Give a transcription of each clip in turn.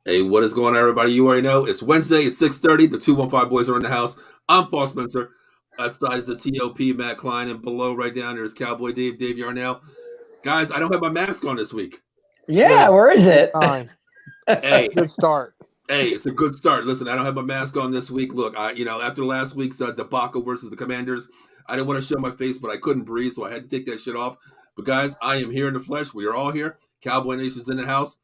Hey, what is going on, everybody? You already know it's Wednesday. It's 6:30. The 215 boys are in the house. I'm Paul Spencer. Outside is the TOP, Matt Klein, and below right down there is Cowboy Dave Yarnell. Guys, I don't have my mask on this week. Yeah, where is it? Hey, good start. Hey, it's a good start. Listen, I don't have my mask on this week. Look, after last week's debacle versus the Commanders, I didn't want to show my face, but I couldn't breathe, so I had to take that shit off. But guys, I am here in the flesh. We are all here. Cowboy Nation's in the house.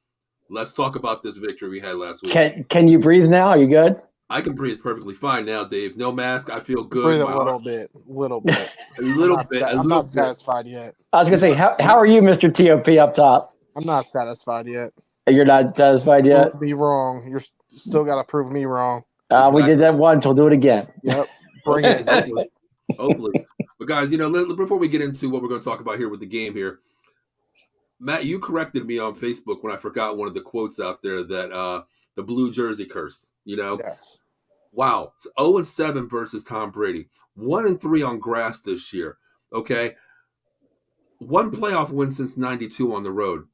Let's talk about this victory we had last week. Can you breathe now? Are you good? I can breathe perfectly fine now, Dave. No mask. I feel good. Breathe a little bit. I'm not satisfied yet. I was going to say, how are you, Mr. TOP up top? I'm not satisfied yet. You're not satisfied yet? Be wrong. You're still got to prove me wrong. We did that once. We'll do it again. Yep. Bring it. Hopefully. But guys, before we get into what we're going to talk about here with the game here, Matt, you corrected me on Facebook when I forgot one of the quotes out there that the blue jersey curse, Yes. Wow. It's 0-7 versus Tom Brady. 1-3 on grass this year. Okay. One playoff win since 92 on the road.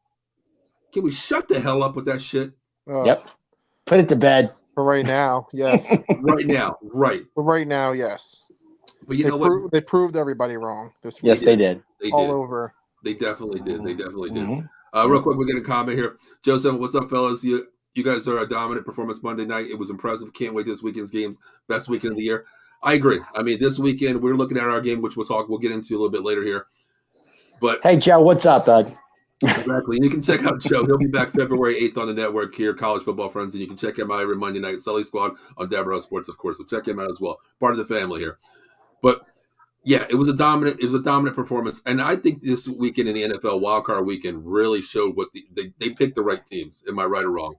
Can we shut the hell up with that shit? Yep. Put it to bed. For right now, yes. Right now, right. For right now, yes. But you know what? They proved everybody wrong this week. Yes, they did. All over. They definitely did. They definitely did. Mm-hmm. Real quick, we're getting a comment here. Joseph, what's up, fellas? You guys are a dominant performance Monday night. It was impressive. Can't wait this weekend's games. Best weekend of the year. I agree. I mean, this weekend we're looking at our game, which we'll get into a little bit later here. But hey, Joe, what's up, bud? Exactly. And you can check out Joe. He'll be back February 8th on the network here, College Football Friends. And you can check him out every Monday night, Sully Squad on Deborah Sports, of course. So check him out as well. Part of the family here. But yeah, it was a dominant performance. And I think this weekend in the NFL, wildcard weekend, really showed what they picked the right teams. Am I right or wrong?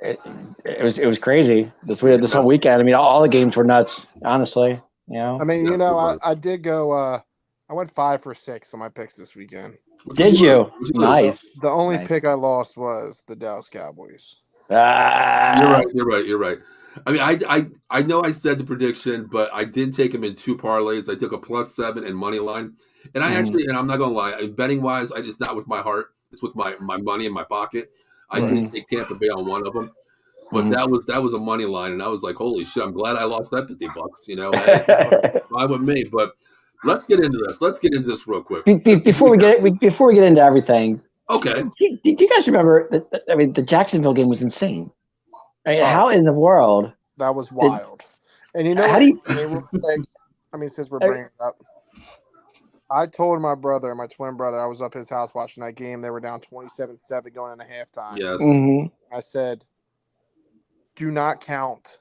It was crazy this whole weekend. I mean, all the games were nuts, honestly. I mean, I did go I went 5 for 6 on my picks this weekend. Did you? Nice. The only pick I lost was the Dallas Cowboys. You're right. I mean, I know I said the prediction, but I did take him in 2 parlays. I took a +7 and money line, and I actually, and I'm not gonna lie, betting wise, it's not with my heart. It's with my money in my pocket. I did take Tampa Bay on one of them, but that was a money line, and I was like, holy shit! I'm glad I lost that $50. Fine with me, but. Let's get into this. Let's get into this real quick. Before we get into everything. Okay. Did you guys remember that? I mean, the Jacksonville game was insane. I mean, how in the world? That was wild. And you know, since we're bringing it up, I told my twin brother, I was up his house watching that game. They were down 27-7 going into halftime. Yes. Mm-hmm. I said, do not count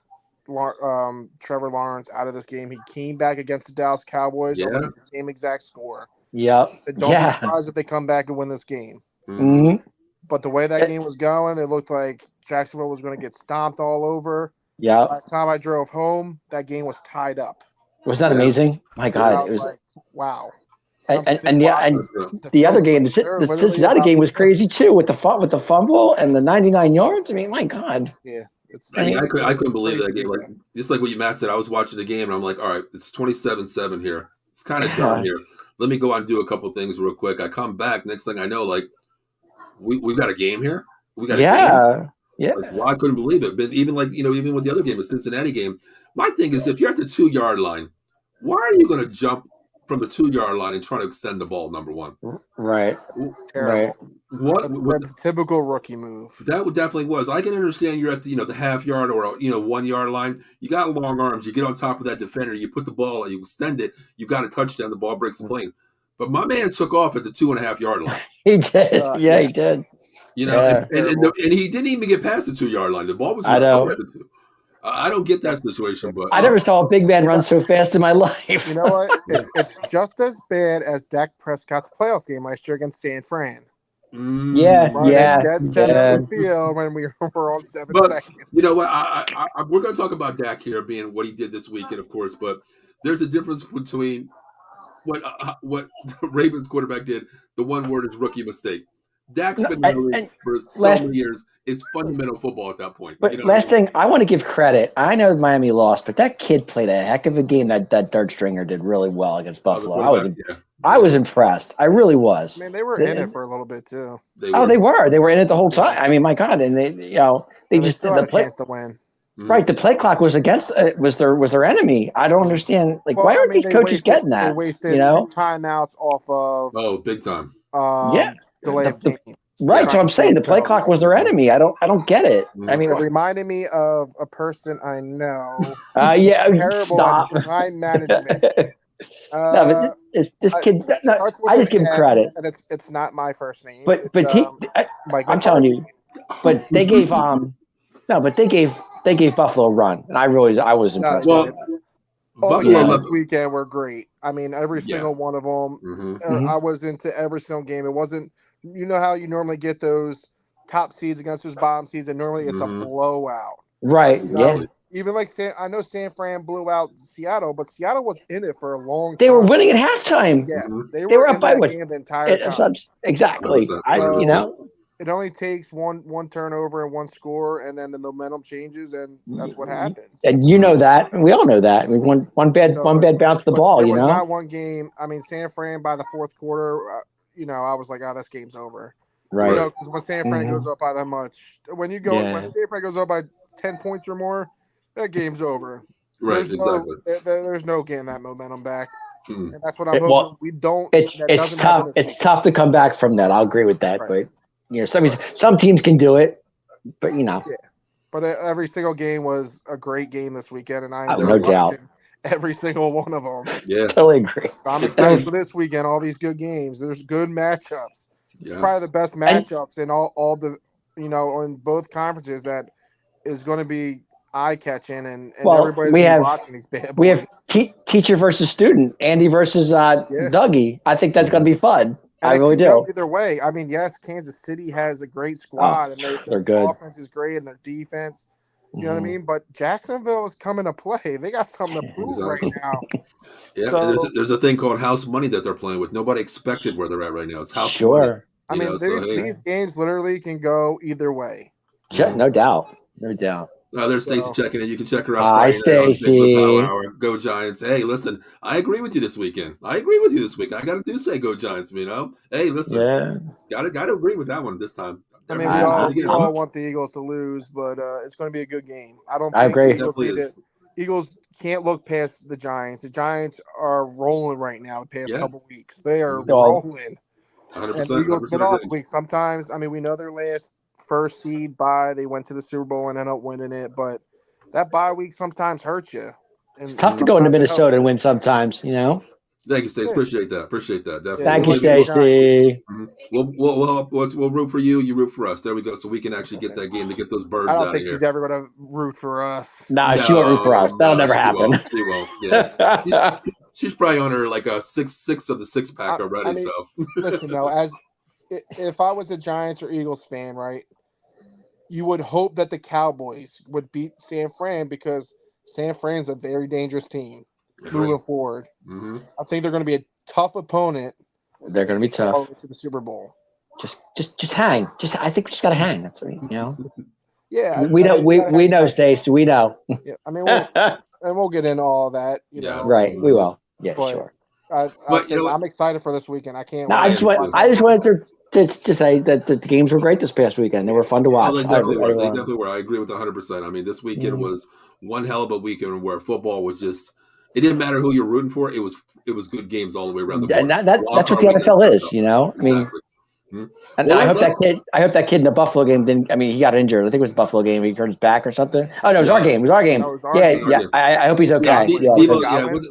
Trevor Lawrence out of this game. He came back against the Dallas Cowboys. Yeah. The same exact score. Yep. Don't be surprised if they come back and win this game. Mm-hmm. But the way that game was going, it looked like Jacksonville was going to get stomped all over. Yeah. By the time I drove home, that game was tied up. Was that amazing? My God, it was like, wow. And the other game, the Cincinnati game was crazy too, with the fumble and the 99 yards. I mean, my God. Yeah. I couldn't believe that game. Like just like what you Matt said, I was watching the game and I'm like, all right, it's 27-7 here. It's kind of done here. Let me go out and do a couple things real quick. I come back. Next thing I know, like we've got a game here. We got a game. Yeah. Like, well, I couldn't believe it. But even even with the other game, the Cincinnati game, my thing is if you're at the 2-yard line, why are you going to jump from the 2-yard line and try to extend the ball? Number one, right? Terrible. That's a typical rookie move. That definitely was. I can understand you're at the the half yard or 1 yard line. You got long arms. You get on top of that defender. You put the ball. You extend it. You got a touchdown. The ball breaks the plane. But my man took off at the 2.5 yard line. He did. He did. And he didn't even get past the 2 yard line. The ball was right at the 2. I don't get that situation, but I never saw a big man run so fast in my life. You know what? It's just as bad as Dak Prescott's playoff game last year against San Fran. Dead center of the field when we were on 7 seconds. You know what? We're going to talk about Dak here being what he did this weekend, of course, but there's a difference between what the Ravens quarterback did. The one word is rookie mistake. Dak's been in the league for so many years. It's fundamental football at that point. But last thing, I want to give credit. I know Miami lost, but that kid played a heck of a game. That third stringer did really well against Buffalo. I was impressed. I really was. I mean, they were in it for a little bit too. They were. They were in it the whole time. I mean, my God, and they just still had a chance to win. Right, the play clock was against was their enemy. I don't understand. Like, why aren't these coaches getting that? They wasted 2 timeouts off of big time. Delay of game. Right, so I'm saying the play clock was their enemy. I don't get it. I mean, it reminded me of a person I know. Terrible at time management. No, but this kid. I just give him credit, and it's not my first name. But I'm telling you, but they gave they gave Buffalo a run, and I was impressed. Buffalo this weekend were great. I mean, every single one of them. I was into every single game. It wasn't, how you normally get those top seeds against those bottom seeds, and normally it's a blowout. Right. Even like I know San Fran blew out Seattle, but Seattle was in it for a long time. They were winning at halftime. Yes, they were up by what? The entire time. Exactly. It only takes one turnover and one score, and then the momentum changes, and that's what happens. And that, and we all know that. I mean, one bad bounce the ball. It was not one game. I mean, San Fran by the fourth quarter, I was like, this game's over. Right. Because when San Fran goes up by that much, when San Fran goes up by 10 points or more, that game's over. Right. Exactly. There's no getting that momentum back. And that's what I'm hoping. We don't. It's tough. It's tough to come back from that. I'll agree with that, but. Some teams can do it, but Yeah, but every single game was a great game this weekend, and I no doubt every single one of them. Yeah, totally agree. I'm excited for this weekend. All these good games. There's good matchups. It's probably the best matchups in all the in both conferences. That is going to be eye catching, and everybody's watching these bad boys. We have teacher versus student, Andy versus Dougie. I think that's going to be fun. And I really do. Either way, I mean, yes, Kansas City has a great squad, and they're good. Their offense is great, and their defense, you know what I mean. But Jacksonville is coming to play; they got something to prove right now. Yeah, there's a thing called house money that they're playing with. Nobody expected where they're at right now. It's house money. I mean, these games literally can go either way. No doubt. There's Stacy checking in. You can check her out. Hi, Stacy. Go Giants. Hey, listen, I agree with you this weekend. I got to say go Giants. Hey, listen, gotta agree with that one this time. I mean, we all want the Eagles to lose, but it's going to be a good game. I agree. Eagles can't look past the Giants. The Giants are rolling right now. The past couple weeks, they are rolling. 100%. Eagles been off weeks. Sometimes, I mean, we know their last first seed bye, they went to the Super Bowl and ended up winning it, but that bye week sometimes hurts you. It's tough to go into Minnesota and win sometimes, Thank you, Stacey. Appreciate that. Definitely. Thank you, Stacey. We'll root for you. You root for us. There we go. So we can actually get that game to get those birds out of here. I don't think she's ever going to root for us. No, she won't root for us. That'll never happen. She won't. Yeah. She's probably on her like a six of the six pack already. So listen, if I was a Giants or Eagles fan, right? You would hope that the Cowboys would beat San Fran because San Fran's a very dangerous team moving forward. Mm-hmm. I think they're going to be a tough opponent. They're going to be tough to the Super Bowl. Just hang. I think we just got to hang. That's what Yeah, we know, Stacey. We know. Yeah, I mean, we'll get into all that. Right. We will. Yeah, but sure. I'm excited for this weekend. I can't. I just wanted to say that the games were great this past weekend. They were fun to watch. They definitely were. I agree with 100%. I mean, this weekend was one hell of a weekend where football was just. It didn't matter who you're rooting for. It was good games all the way around the board. And that's what the NFL is, I mean. And I hope that kid in the Buffalo game didn't. I mean, he got injured. I think it was the Buffalo game. He hurt his back or something. Oh no, it was our game. I hope he's okay.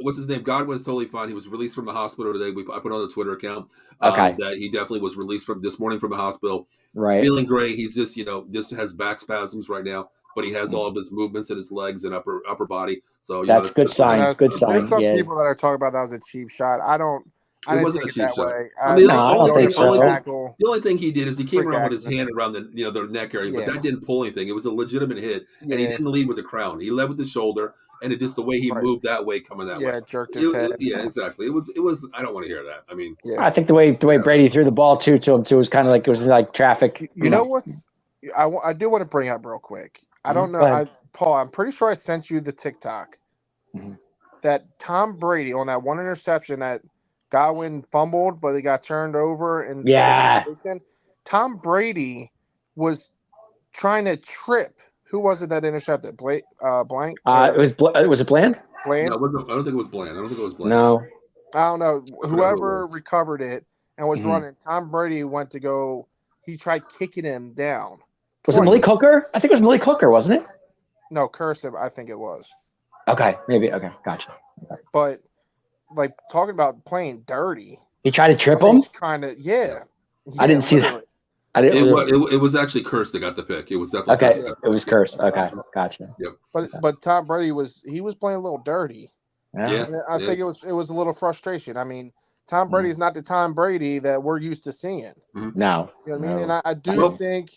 What's his name? Godwin's totally fine. He was released from the hospital today. I put on the Twitter account that he definitely was released from this morning from the hospital. Right, feeling great. He's just just has back spasms right now, but he has all of his movements in his legs and upper body. So that's good sign. Good sign. There's some people that are talking about that was a cheap shot. It wasn't a cheap shot. The only thing he did is he came around with his hand around the neck area, but that didn't pull anything. It was a legitimate hit, and he didn't lead with the crown. He led with the shoulder, and it just the way he moved that way, coming that way. Yeah, jerked his head. Yeah, exactly. It was. I don't want to hear that. I mean, I think the way Brady threw the ball to him too was kind of like it was like traffic. You know what? I do want to bring up real quick. I don't know, Paul. I'm pretty sure I sent you the TikTok that Tom Brady on that one interception that Godwin fumbled, but he got turned over and Tom Brady was trying to trip. Who was it that intercepted? Blank. Was it Bland? Bland. No, I don't think it was Bland. No, I don't know. Whoever recovered it and was running, Tom Brady went to go. He tried kicking him down. Was it Malik Hooker? I think it was Malik Hooker, wasn't it? No, Cursive. I think it was. Okay, maybe. Okay, gotcha. Okay. But like talking about playing dirty, he tried to trip him. Trying to, I didn't see that. It was actually Curse that got the pick. It was definitely Curse. It was Curse. Okay, gotcha. Yep. But Tom Brady was playing a little dirty. Yeah. I think it was a little frustration. I mean, Tom Brady is not the Tom Brady that we're used to seeing. No. You know what I mean? And I do think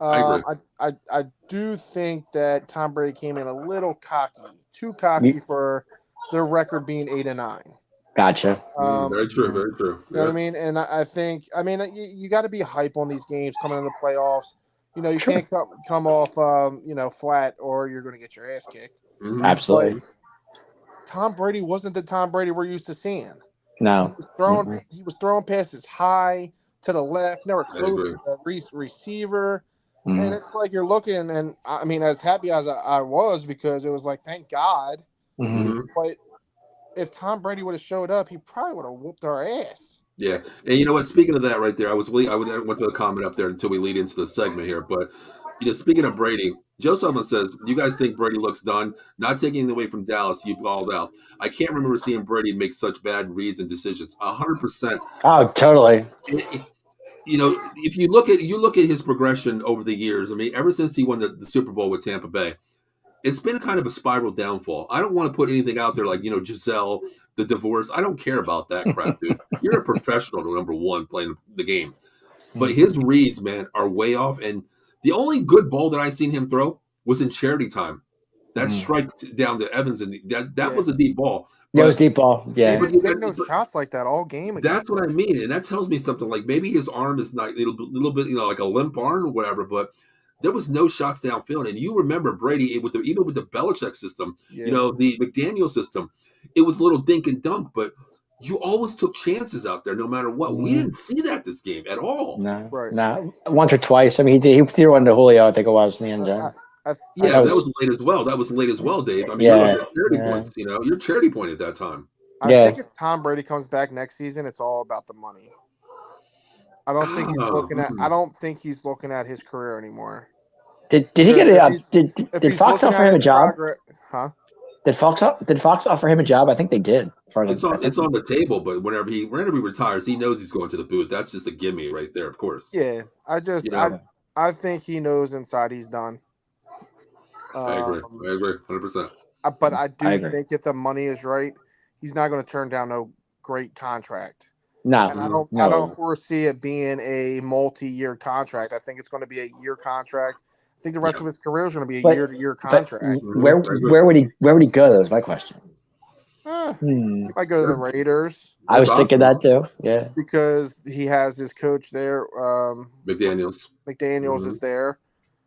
I do think that Tom Brady came in a little cocky, too cocky for their record being 8-9. Gotcha. Very true. Very true. You know what I mean? And I think, you got to be hype on these games coming into the playoffs. You know, you can't come off, flat, or you're going to get your ass kicked. Absolutely. But Tom Brady wasn't the Tom Brady we're used to seeing. No. He was throwing passes high to the left, never close to the receiver. And it's like you're looking, and I mean, as happy as I was, because it was like, thank God. But if Tom Brady would have showed up, he probably would have whooped our ass. Yeah, and you know what? Speaking of that, right there, I went to a comment up there until we lead into the segment here. But speaking of Brady, Joe Sullivan says, "You guys think Brady looks done? Not taking it away from Dallas, you balled out. I can't remember seeing Brady make such bad reads and decisions. 100%. Oh, totally. If you look at his progression over the years, I mean, ever since he won the Super Bowl with Tampa Bay, it's been kind of a spiral downfall. I don't want to put anything out there like, Giselle, the divorce. I don't care about that crap, dude. You're a professional, number one, playing the game. But his reads, man, are way off. And the only good ball that I seen him throw was in charity time. That strike down to Evans, and that was a deep ball. But it was deep ball. Yeah. He didn't take no shots like that all game. That's what I mean. And that tells me something. Like maybe his arm is not a little bit, like a limp arm or whatever, but there was no shots downfield. And you remember Brady, even with the Belichick system, the McDaniel system, it was a little dink and dunk, but you always took chances out there no matter what. We didn't see that this game at all. No. Right. No. Once or twice. I mean, he threw one to Julio, I think it was, in the end zone. That was late as well. That was late as well, Dave. I mean, you're charity points, your charity point at that time. I think if Tom Brady comes back next season, it's all about the money. I don't think he's looking at. I don't think he's looking at his career anymore. Did he get a? Did Fox offer him a job? Did Fox offer him a job? I think they did. It's on the table, but whenever he retires, he knows he's going to the booth. That's just a gimme right there, of course. Yeah, I think he knows inside he's done. I agree, 100%. But I do think if the money is right, he's not going to turn down no great contract. No, and I don't foresee it being a multi-year contract. I think it's going to be a year contract. I think the rest of his career is going to be a year-to-year contract. Where would he go? That was my question. He might go to the Raiders. I was thinking that too. Yeah, because he has his coach there. McDaniels is there.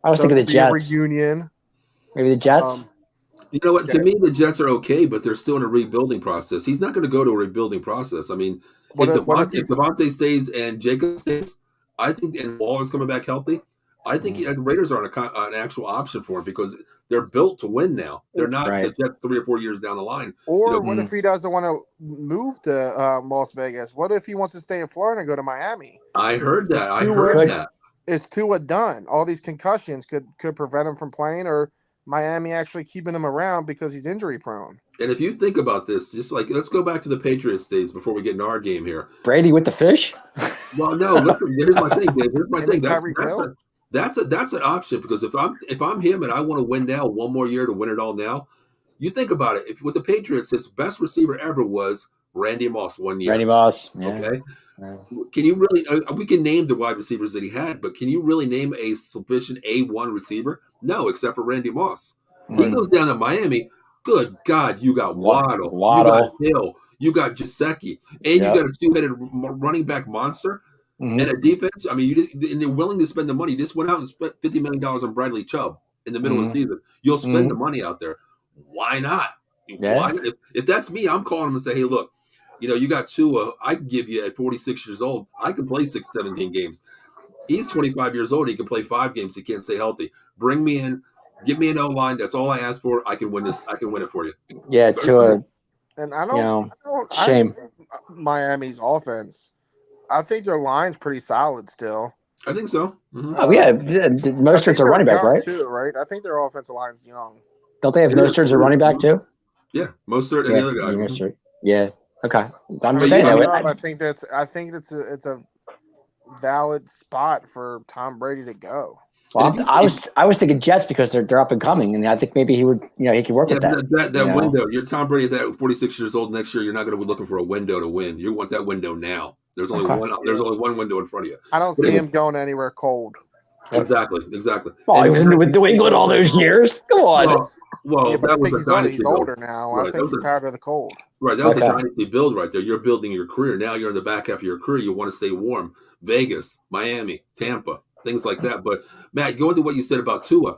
I was thinking the Jets reunion. Maybe the Jets. You know what? To me, the Jets are okay, but they're still in a rebuilding process. He's not going to go to a rebuilding process. I mean, if Devontae stays and Jacob stays, I think, and Waller's coming back healthy, I think the Raiders are an actual option for him because they're built to win now. They're not the Jets 3 or 4 years down the line. Or what if he doesn't want to move to Las Vegas? What if he wants to stay in Florida and go to Miami? I heard that. It's Tua done. All these concussions could prevent him from playing, or Miami actually keeping him around because he's injury prone. And if you think about this, just like let's go back to the Patriots days before we get in our game here. Brady with the fish? Well, no. Listen, here's my thing, Dave. Here's my thing. That's an option because if I'm him and I want to win now, one more year to win it all now, you think about it. If with the Patriots, his best receiver ever was Randy Moss 1 year. Randy Moss. Yeah. Okay. Yeah. Can you really? We can name the wide receivers that he had, but can you really name a sufficient A1 receiver? No, except for Randy Moss. He goes down to Miami. Good God, you got Waddle. You got Hill. You got Gesicki, and you got a two-headed running back monster and a defense. I mean, and they're willing to spend the money. You just went out and spent $50 million on Bradley Chubb in the middle of the season. You'll spend the money out there. Why not? Yeah. Why? If that's me, I'm calling him and say, hey, look. You got Tua. I can give you at 46 years old. I can play 17 games. He's 25 years old. He can play 5 games. He can't stay healthy. Bring me in. Give me an O-line. That's all I ask for. I can win this. I can win it for you. Yeah, Tua. And I don't shame. Miami's offense. I think their line's pretty solid still. I think so. Mm-hmm. Oh yeah, Mostert's a running back, right? Too, right? I think their offensive line's young. Don't they have Mostert's a running back too? Yeah, Mostert and the other guy. Mostert. Yeah. Okay. I'm just saying that. I think it's a valid spot for Tom Brady to go. Well, I was thinking Jets because they're up and coming, and I think maybe he would, he could work with that. That window. You're Tom Brady at 46 years old next year. You're not going to be looking for a window to win. You want that window now. There's only one. There's only one window in front of you. I don't see him going anywhere cold. Exactly. Well, he was with New England all those years. Come on. Well, that was a dynasty. He's older now. Right. I think he's tired of the cold. Right. That was a dynasty build right there. You're building your career. Now you're in the back half of your career. You want to stay warm. Vegas, Miami, Tampa, things like that. But Matt, going to what you said about Tua,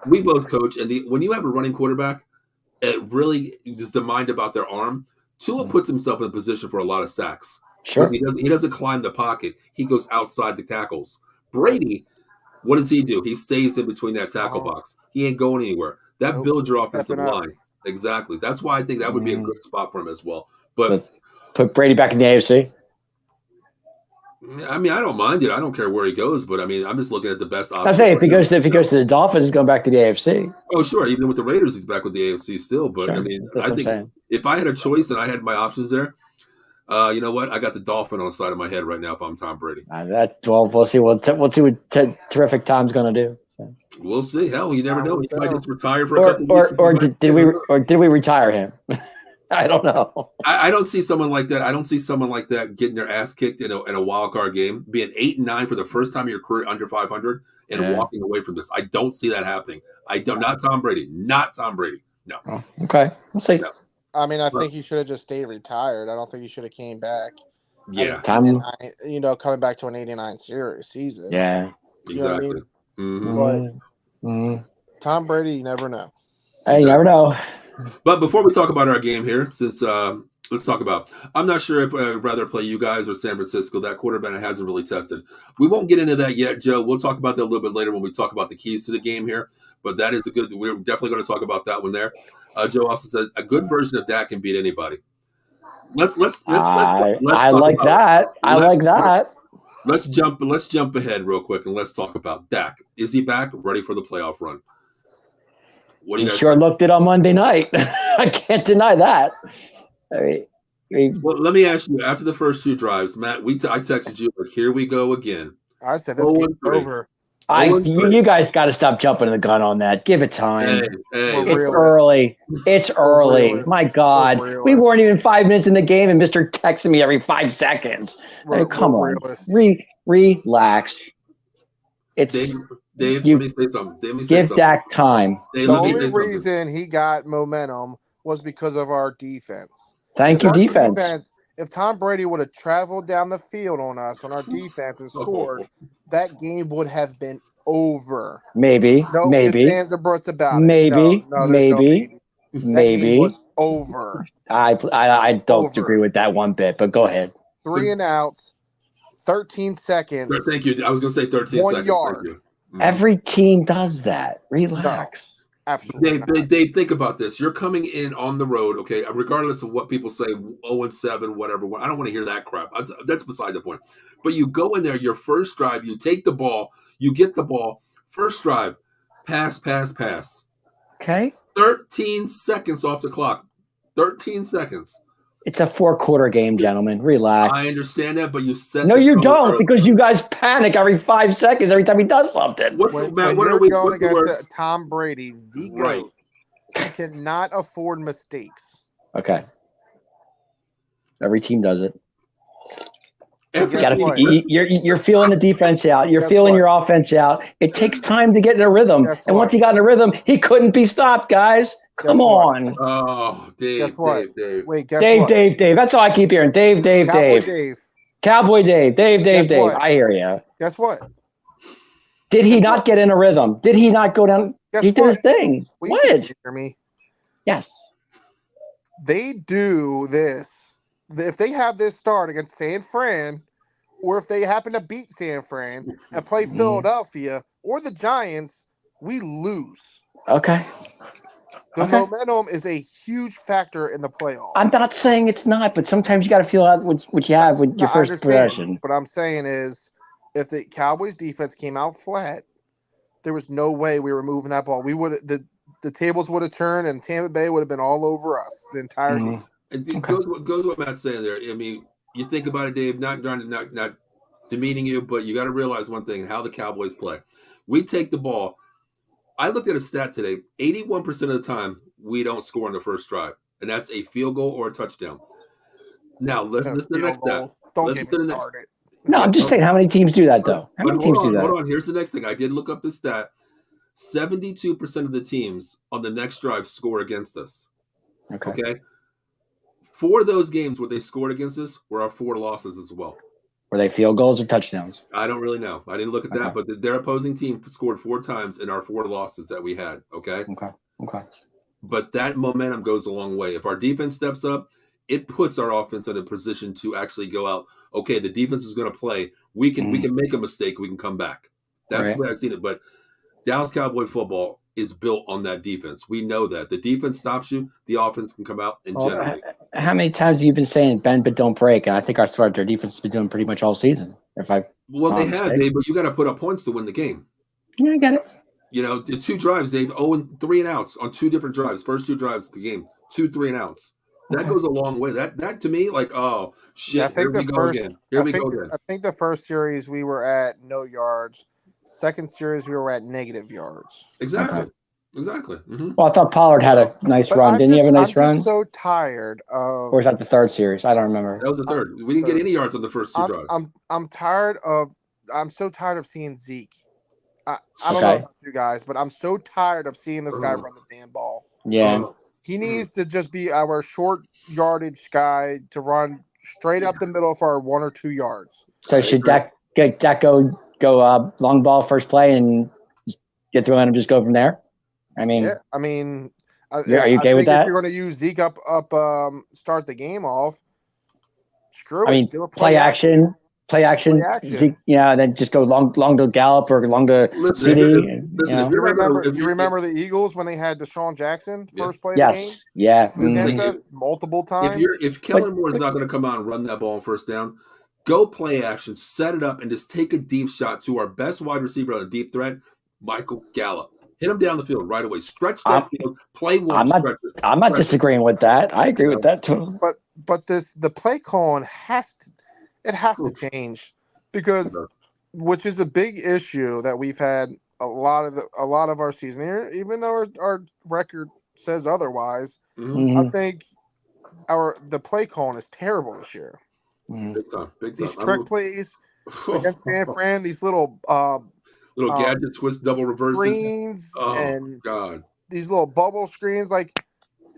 we both coach, and when you have a running quarterback, it really is the mind about their arm. Tua puts himself in a position for a lot of sacks. Sure. He doesn't climb the pocket. He goes outside the tackles. Brady, what does he do? He stays in between that tackle box. He ain't going anywhere. That builds your offensive line. Exactly. That's why I think that would be a good spot for him as well. But put Brady back in the AFC. I mean, I don't mind it. I don't care where he goes, but I mean, I'm just looking at the best option. I say if he goes to the Dolphins, he's going back to the AFC. Oh, sure. Even with the Raiders, he's back with the AFC still. But sure. I mean, I think if I had a choice and I had my options there, you know what? I got the Dolphin on the side of my head right now if I'm Tom Brady. We'll see what terrific Tom's going to do. So. We'll see. Hell, you never know. He might just retire for a couple weeks. Or did we retire him? I don't know. I don't see someone like that. I don't see someone like that getting their ass kicked in a wild card game, being 8-9 for the first time in your career under 500, and walking away from this. I don't see that happening. Not Tom Brady. Not Tom Brady. No. Oh, okay. We'll see. No. I mean, I think he should have just stayed retired. I don't think he should have came back. Yeah. Coming back to an 89 season. Yeah. Exactly. But Tom Brady, you never know. Hey, you never know. But before we talk about our game here, since let's talk about, I'm not sure if I'd rather play you guys or San Francisco. That quarterback hasn't really tested. We won't get into that yet, Joe. We'll talk about that a little bit later when we talk about the keys to the game here. But that is we're definitely going to talk about that one there. Joe also said a good version of that can beat anybody. Let's I like that. I like that. Let's jump ahead real quick and let's talk about Dak. Is he back, ready for the playoff run? What do you guys sure think? Looked it on Monday night. I can't deny that. Well, let me ask you. After the first 2 drives, Matt, I texted you like, "Here we go again." I said this game's over. You guys got to stop jumping the gun on that. Give it time. Hey, it's early. It's early. My God, we weren't even 5 minutes in the game, and Mister texting me every 5 seconds. Come on, relax. It's Dave. Let me say something. Give Dak time. The only reason he got momentum was because of our defense. Thank you, defense. If Tom Brady would have traveled down the field on us on our defense and scored, that game would have been over. Maybe. No ifs, ands, or buts about it. Maybe. That game was over. I don't agree with that one bit, but go ahead. 3 and outs, 13 seconds. Thank you. I was going to say 13 1 seconds. yard. Thank you. Every team does that. Relax. No, absolutely. Dave, think about this. You're coming in on the road, okay? Regardless of what people say, 0-7, whatever. I don't want to hear that crap. That's beside the point. But you go in there, your first drive, you take the ball, you get the ball, first drive, pass. Okay. 13 seconds off the clock. 13 seconds. It's a 4-quarter game, gentlemen. Relax. I understand that, but you said no, you don't, early. Because you guys panic every 5 seconds every time he does something. What are we going against Tom Brady, the GOAT? Right. You cannot afford mistakes. Okay. Every team does it. You're feeling the defense out. You're feeling your offense out. It takes time to get in a rhythm. And once he got in a rhythm, he couldn't be stopped, guys. Come on. Oh, Dave. Guess what? Dave. Wait, guess Dave, what? Dave. That's all I keep hearing. Dave. Cowboy Dave. Dave. What? I hear you. Guess what? Did he not get in a rhythm? Did he not go down? He did his thing. What? You hear me? Yes. They do this if they have this start against San Fran, or if they happen to beat San Fran and play Philadelphia or the Giants, we lose. Okay. The momentum is a huge factor in the playoffs. I'm not saying it's not, but sometimes you got to feel out what you have with your first possession. What I'm saying is, if the Cowboys defense came out flat, there was no way we were moving that ball. We would the tables would have turned and Tampa Bay would have been all over us the entire game. It goes what Matt's saying there. I mean, you think about it, Dave. Not demeaning you, but you got to realize one thing: how the Cowboys play. We take the ball. I looked at a stat today. 81% of the time, we don't score on the first drive, and that's a field goal or a touchdown. Now, listen to the next stat. Don't get me started. No, I'm just saying, how many teams do that, though? How many teams do that? Hold on. Here's the next thing. I did look up the stat. 72% of the teams on the next drive score against us. Okay. 4 of those games where they scored against us were our 4 losses as well. Were they field goals or touchdowns? I don't really know. I didn't look at that, but their opposing team scored 4 times in our 4 losses that we had. Okay. But that momentum goes a long way. If our defense steps up, it puts our offense in a position to actually go out. Okay, the defense is going to play. We can make a mistake. We can come back. That's the way I've seen it. But Dallas Cowboy football is built on that defense. We know that. The defense stops you, the offense can come out and generate. How many times have you been saying bend but don't break? And I think our defense has been doing pretty much all season. They have, Dave, but you got to put up points to win the game. Yeah, I get it. You know, the 2 drives, Dave, 3 and outs on 2 different drives. First 2 drives of the game, 2 3 and outs. That goes a long way. That to me, like, oh shit, here we go again. I think the first series we were at no yards. Second series we were at negative yards. Exactly. Mm-hmm. Well, I thought Pollard had a nice run. Didn't he have a nice run? I'm so tired of. Or was that the third series? I don't remember. That was the third. We didn't get any yards on the first 2 drives. I'm so tired of seeing Zeke. I don't know about you guys, but I'm so tired of seeing this guy run the damn ball. Yeah. He needs to just be our short yardage guy to run straight up the middle for our 1 or 2 yards. So should Dak go long ball first play and get through and just go from there? I mean, are you okay with that? If you're going to use Zeke up, start the game off, screw it. I mean, do a play action. Zeke, then just go long to Gallup or long to CD. If you remember the Eagles when they had Deshaun Jackson first play of the game? Yeah. Against us multiple times. If Kellen Moore is not going to come out and run that ball on first down, go play action, set it up, and just take a deep shot to our best wide receiver on a deep threat, Michael Gallup. Hit him down the field right away. Stretch that field. Play one. I'm not disagreeing with that. I agree with that too. But the play calling has to change because, which is a big issue that we've had a lot of our season here, even though our record says otherwise. Mm-hmm. I think the play calling is terrible this year. Big time. These trick plays against San Fran, these little gadget twist double reverses screens, God, these little bubble screens. Like,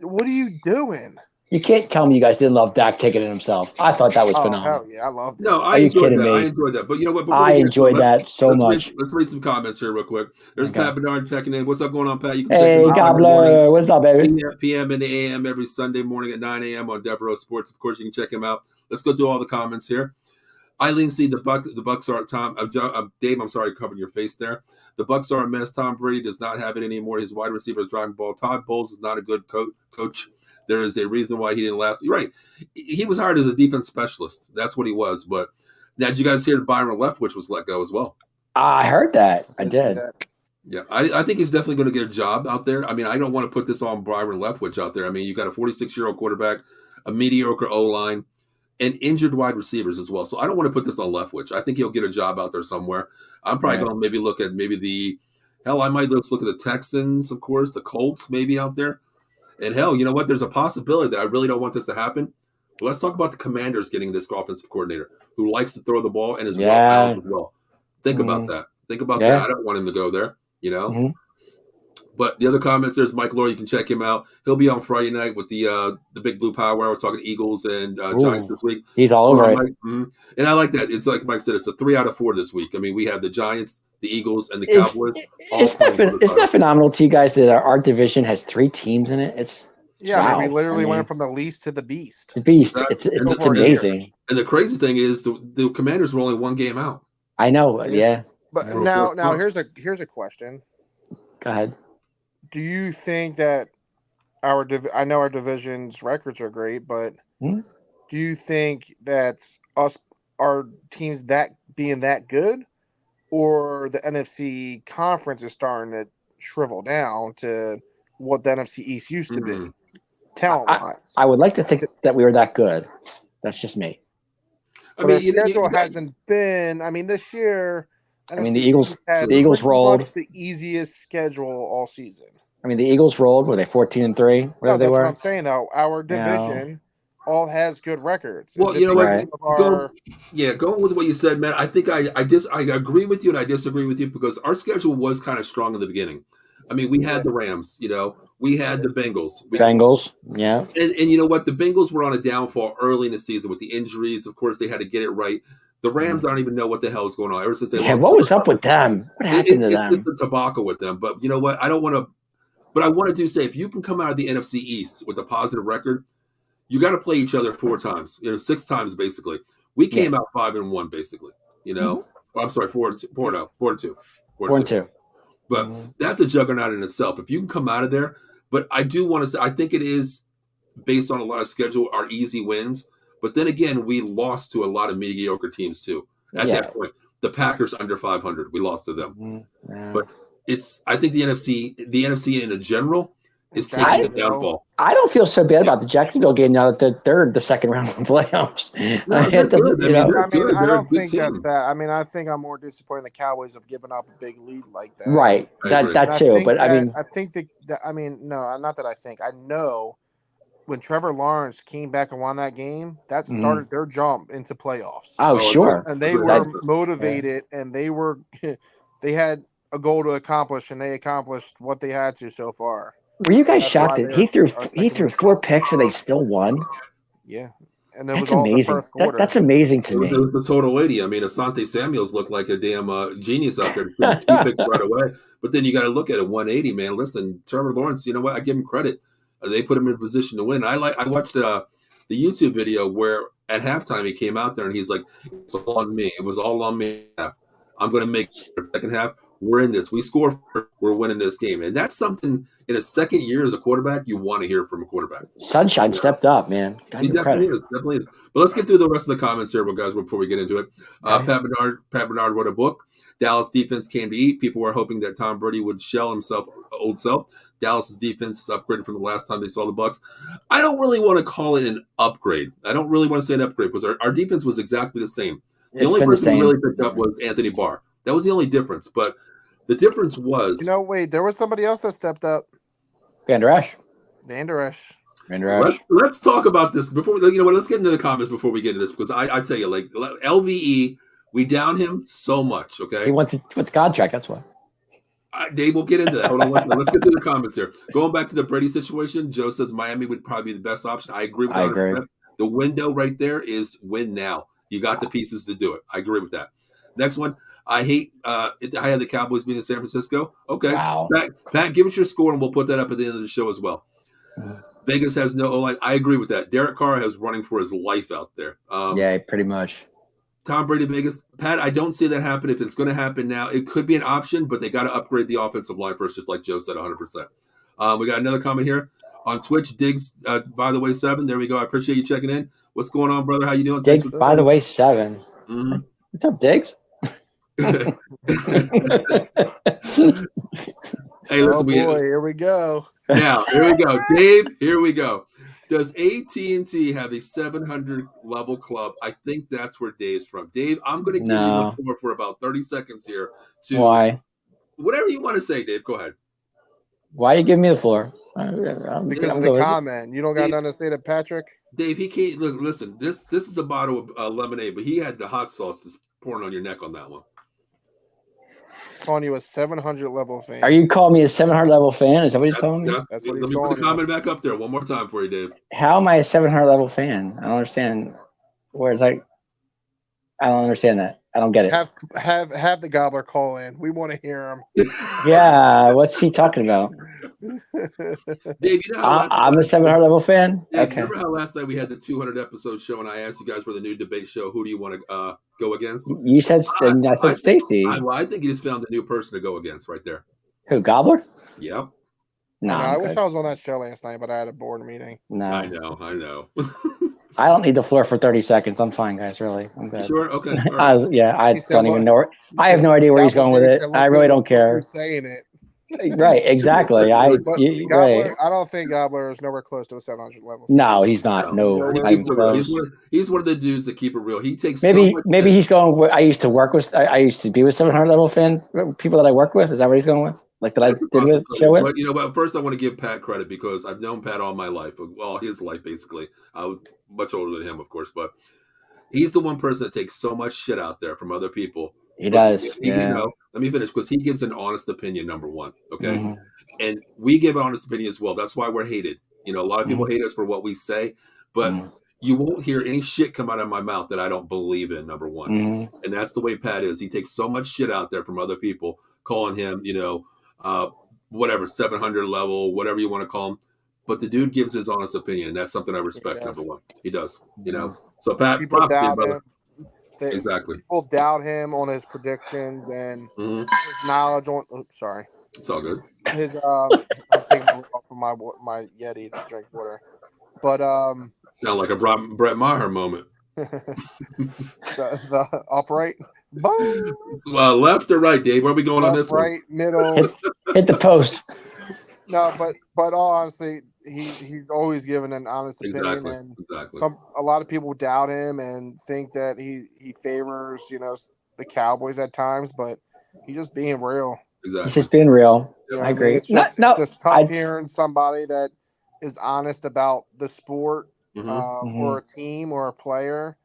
what are you doing? You can't tell me you guys didn't love Dak taking it himself. I thought that was phenomenal. Hell yeah, I loved it. No, I enjoyed that. But you know what? I enjoyed that so much. Let's read some comments here real quick. There's Pat Bernard checking in. What's up going on, Pat? You can check Gobbler. What's up, baby? PM and AM every Sunday morning at 9 a.m. on Devereaux Sports. Of course, you can check him out. Let's go through all the comments here. Eileen C. The Bucks are Dave. I'm sorry, covering your face there. The Bucks are a mess. Tom Brady does not have it anymore. His wide receiver is driving the ball. Todd Bowles is not a good coach. There is a reason why he didn't last. You're right. He was hired as a defense specialist. That's what he was. But now, did you guys hear that Byron Leftwich was let go as well? I heard that. I did. Yeah, I think he's definitely going to get a job out there. I mean, I don't want to put this on Byron Leftwich out there. I mean, you got a 46-year-old quarterback, a mediocre O-line, and injured wide receivers as well. So I don't want to put this on Leftwich. I think he'll get a job out there somewhere. I'm probably going to maybe look at I might look at the Texans, of course, the Colts maybe out there. And hell, you know what? There's a possibility that I really don't want this to happen. But let's talk about the Commanders getting this offensive coordinator who likes to throw the ball and is well-balanced as well. Think about that. Think about that. I don't want him to go there, you know. Mm-hmm. But the other comments, there's Mike Lord. You can check him out. He'll be on Friday night with the Big Blue Power. We're talking Eagles and Giants this week. He's all over it. Mm-hmm. And I like that. It's like Mike said, it's a 3 out of 4 this week. I mean, we have the Giants, the Eagles, and the Cowboys. Isn't that phenomenal to you guys that our division has 3 teams in it? Yeah, I mean, we literally went from the least to the beast. The beast. It's amazing. And the crazy thing is the Commanders were only one game out. I know. Yeah. But now here's a question. Go ahead. Do you think that I know our division's records are great, but do you think that's our teams that being that good, or the NFC conference is starting to shrivel down to what the NFC East used to be, talent-wise? I would like to think that we were that good. That's just me. But our schedule hasn't been. I mean, this year. I mean, the Eagles rolled. Much the easiest schedule all season. I mean, the Eagles rolled. Were they 14-3? No, that's what I'm saying. Though our division all has good records. Well, you know what? Going with what you said, Matt. I think I agree with you and I disagree with you because our schedule was kind of strong in the beginning. I mean, we had the Rams. We had the Bengals. Yeah. And you know what? The Bengals were on a downfall early in the season with the injuries. Of course, they had to get it right. The Rams don't even know what the hell is going on ever since they what was up with them? What happened to them? It's just a tobacco with them. But you know what? I don't want to. But I want to say, if you can come out of the NFC East with a positive record, you got to play each other 4 times. 6 times basically. We came out 5-1 basically. I'm sorry, 4-2. 4-2. But that's a juggernaut in itself. If you can come out of there, but I do want to say, I think it is based on a lot of schedule, our easy wins. But then again, we lost to a lot of mediocre teams too. At that point, the Packers under 500, we lost to them. But I think the NFC in a general is taking the downfall. I don't feel so bad about the Jacksonville game now that they're the second round of the playoffs. I don't think that's that. I mean, I think I'm more disappointed in the Cowboys have given up a big lead like that. Right. That too. But I know when Trevor Lawrence came back and won that game, that started their jump into playoffs. Oh, sure. And they were motivated and they had a goal to accomplish and they accomplished what they had to so far. Were you guys shocked that he threw 4 picks and they still won? Yeah. And that's amazing. That's amazing to me. It was the total 80. I mean, Asante Samuels looked like a damn genius out there. 2 picks right away. But then you got to look at it, 180, man. Listen, Trevor Lawrence, you know what? I give him credit. They put him in a position to win. I watched the YouTube video where at halftime he came out there and he's like, "It's all on me. It was all on me. I'm going to make the second half. We're in this. We score. We're winning this game." And that's something in a second year as a quarterback you want to hear from a quarterback. Sunshine stepped up, man. He definitely is. But let's get through the rest of the comments here, guys, before we get into it. Pat Bernard wrote a book. Dallas defense came to eat. People were hoping that Tom Brady would shell himself old self. Dallas's defense is upgraded from the last time they saw the Bucs. I don't really want to call it an upgrade. I don't really want to say an upgrade because our defense was exactly the same. The only person who really picked up was Anthony Barr. That was the only difference. But the difference was... there was somebody else that stepped up. Van Der Esch. Let's talk about this before. Let's get into the comments before we get into this because I tell you, like LVE, we down him so much. Okay, he wants contract. That's why. Dave, we'll get into that. Hold on, let's get to the comments here. Going back to the Brady situation, Joe says Miami would probably be the best option. I agree with that. I agree. The window right there is win now. You got the pieces to do it. I agree with that. Next one. I had the Cowboys being in San Francisco. Okay. Wow. Pat, give us your score, and we'll put that up at the end of the show as well. Vegas has no O-line. I agree with that. Derek Carr has running for his life out there. Yeah, pretty much. Tom Brady, Vegas. Pat, I don't see that happen. If it's going to happen now, it could be an option, but they got to upgrade the offensive line first, just like Joe said, 100%. We got another comment here on Twitch. Diggs, by the way, 7. There we go. I appreciate you checking in. What's going on, brother? How you doing? Diggs, by the way, 7. Mm-hmm. What's up, Diggs? Hey, listen, here we go. Now, here we go. Dave, here we go. Does AT&T have a 700 level club? I think that's where Dave's from. Dave, I'm going to give you the floor for about 30 seconds here. Why? Whatever you want to say, Dave. Go ahead. Why are you giving me the floor? Because of the comment. You don't got nothing to say to Patrick? Dave, he can't. Look, listen, this is a bottle of lemonade, but he had the hot sauce that's pouring on your neck on that one. Calling you a 700 level fan. Are you calling me a 700 level fan? Is that what he's calling me? That's what he's Let me put the comment back up there one more time for you, Dave. How am I a 700 level fan? I don't understand. Where is that? I don't understand that. I don't get it. Have the gobbler call in. We want to hear him. Yeah, what's he talking about? Dave, you know how I'm a 700 level fan. Dave, okay. Remember how last night we had the 200 episode show, and I asked you guys for the new debate show, who do you want to go against? You said I said Stacy. I think you just found a new person to go against right there. Who, Gobbler? Yep. No, I wish I was on that show last night, but I had a board meeting. No, I know. I don't need the floor for 30 seconds. I'm fine, guys. Really, I'm good. You sure? Okay. Right. I don't even know where. I have no idea where he's going with it. I really don't care. Who's saying it? Right, exactly. Gobbler, right. I don't think Gobbler is nowhere close to a 700 level. No, he's not. No, he's one of the dudes that keep it real. He takes maybe he's going with, I used to be with 700 level fans, people that I work with. Is that what he's going with? Like that I did with show with? But first I want to give Pat credit because I've known Pat all my life. Well, his life basically. I was much older than him, of course, but he's the one person that takes so much shit out there from other people. He does. Let me finish because he gives an honest opinion, number one. Okay. Mm-hmm. And we give honest opinion as well. That's why we're hated. A lot of people hate us for what we say, but you won't hear any shit come out of my mouth that I don't believe in, number one. And that's the way Pat is. He takes so much shit out there from other people, calling him, whatever, 700 level, whatever you want to call him. But the dude gives his honest opinion. And that's something I respect, number one. He does, So Pat, props to you, brother. Exactly. People doubt him on his predictions and his knowledge on. Oops, sorry. It's all good. His I'm taking off of my Yeti to drink water, but sound like a Brett Maher moment. the upright. Left or right, Dave? Where are we going on this one? Right, middle. Hit the post. No, but honestly, he's always given an honest opinion, and a lot of people doubt him and think that he favors the Cowboys at times, but he's just being real. Exactly. He's just being real. I agree. It's just tough hearing somebody that is honest about the sport or a team or a player.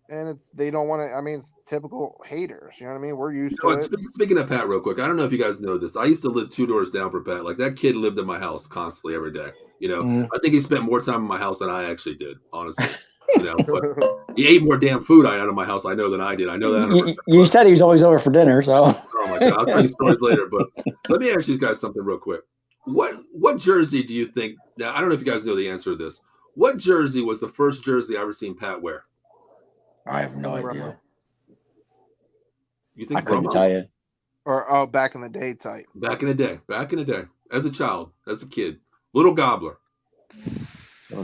And they don't want to. I mean, it's typical haters. You know what I mean? We're used to it. Speaking of Pat, real quick, I don't know if you guys know this. I used to live 2 doors down from Pat. Like that kid lived in my house constantly every day. I think he spent more time in my house than I actually did, honestly. But he ate more damn food out of my house. I know than I did. I know that. You said he was always over for dinner, so. Oh my God! I'll tell you stories later. But let me ask you guys something real quick. What jersey do you think? Now I don't know if you guys know the answer to this. What jersey was the first jersey I ever seen Pat wear? I have no idea. You think I couldn't tell you. Or back in the day type. Back in the day. As a child, as a kid. Little Gobbler.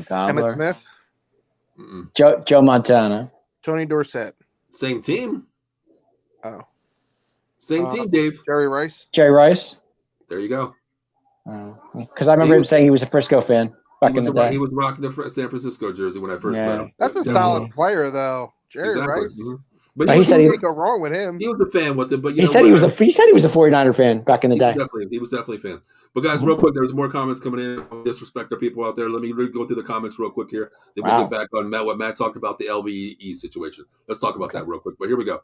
Emmett Smith? Joe Montana. Tony Dorsett. Same team. Oh. Same team, Dave. Jerry Rice. There you go. Because I remember him saying he was a Frisco fan back in the day. He was rocking the San Francisco jersey when I first met him. That's a solid player, though. Jerry Rice. But he said he didn't go wrong with him. He was a fan with it, but he said he was a 49er fan back in the day. He was definitely a fan. But guys, real quick, there's more comments coming in. Don't disrespect our people out there. Let me go through the comments real quick here. Then we'll get back on what Matt talked about, the LVE situation. Let's talk about that real quick. But here we go.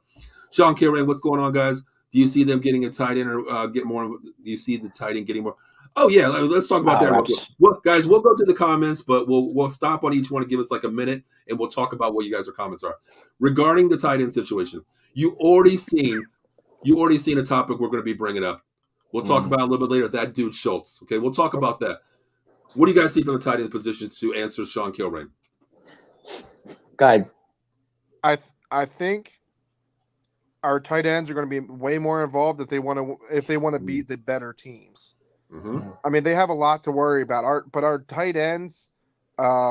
Sean Kilrain, what's going on, guys? Do you see them getting a tight end or get more? Do you see the tight end getting more? Oh yeah, let's talk about that real quick. Well, guys, we'll go to the comments, but we'll stop on each one and give us like a minute, and we'll talk about what you guys' comments are regarding the tight end situation. You already seen a topic we're going to be bringing up. We'll talk about it a little bit later. That dude Schultz. Okay, we'll talk about that. What do you guys see from the tight end positions to answer Sean Kilrain? God, I think our tight ends are going to be way more involved if they want to beat the better teams. Mm-hmm. I mean, they have a lot to worry about. But our tight ends,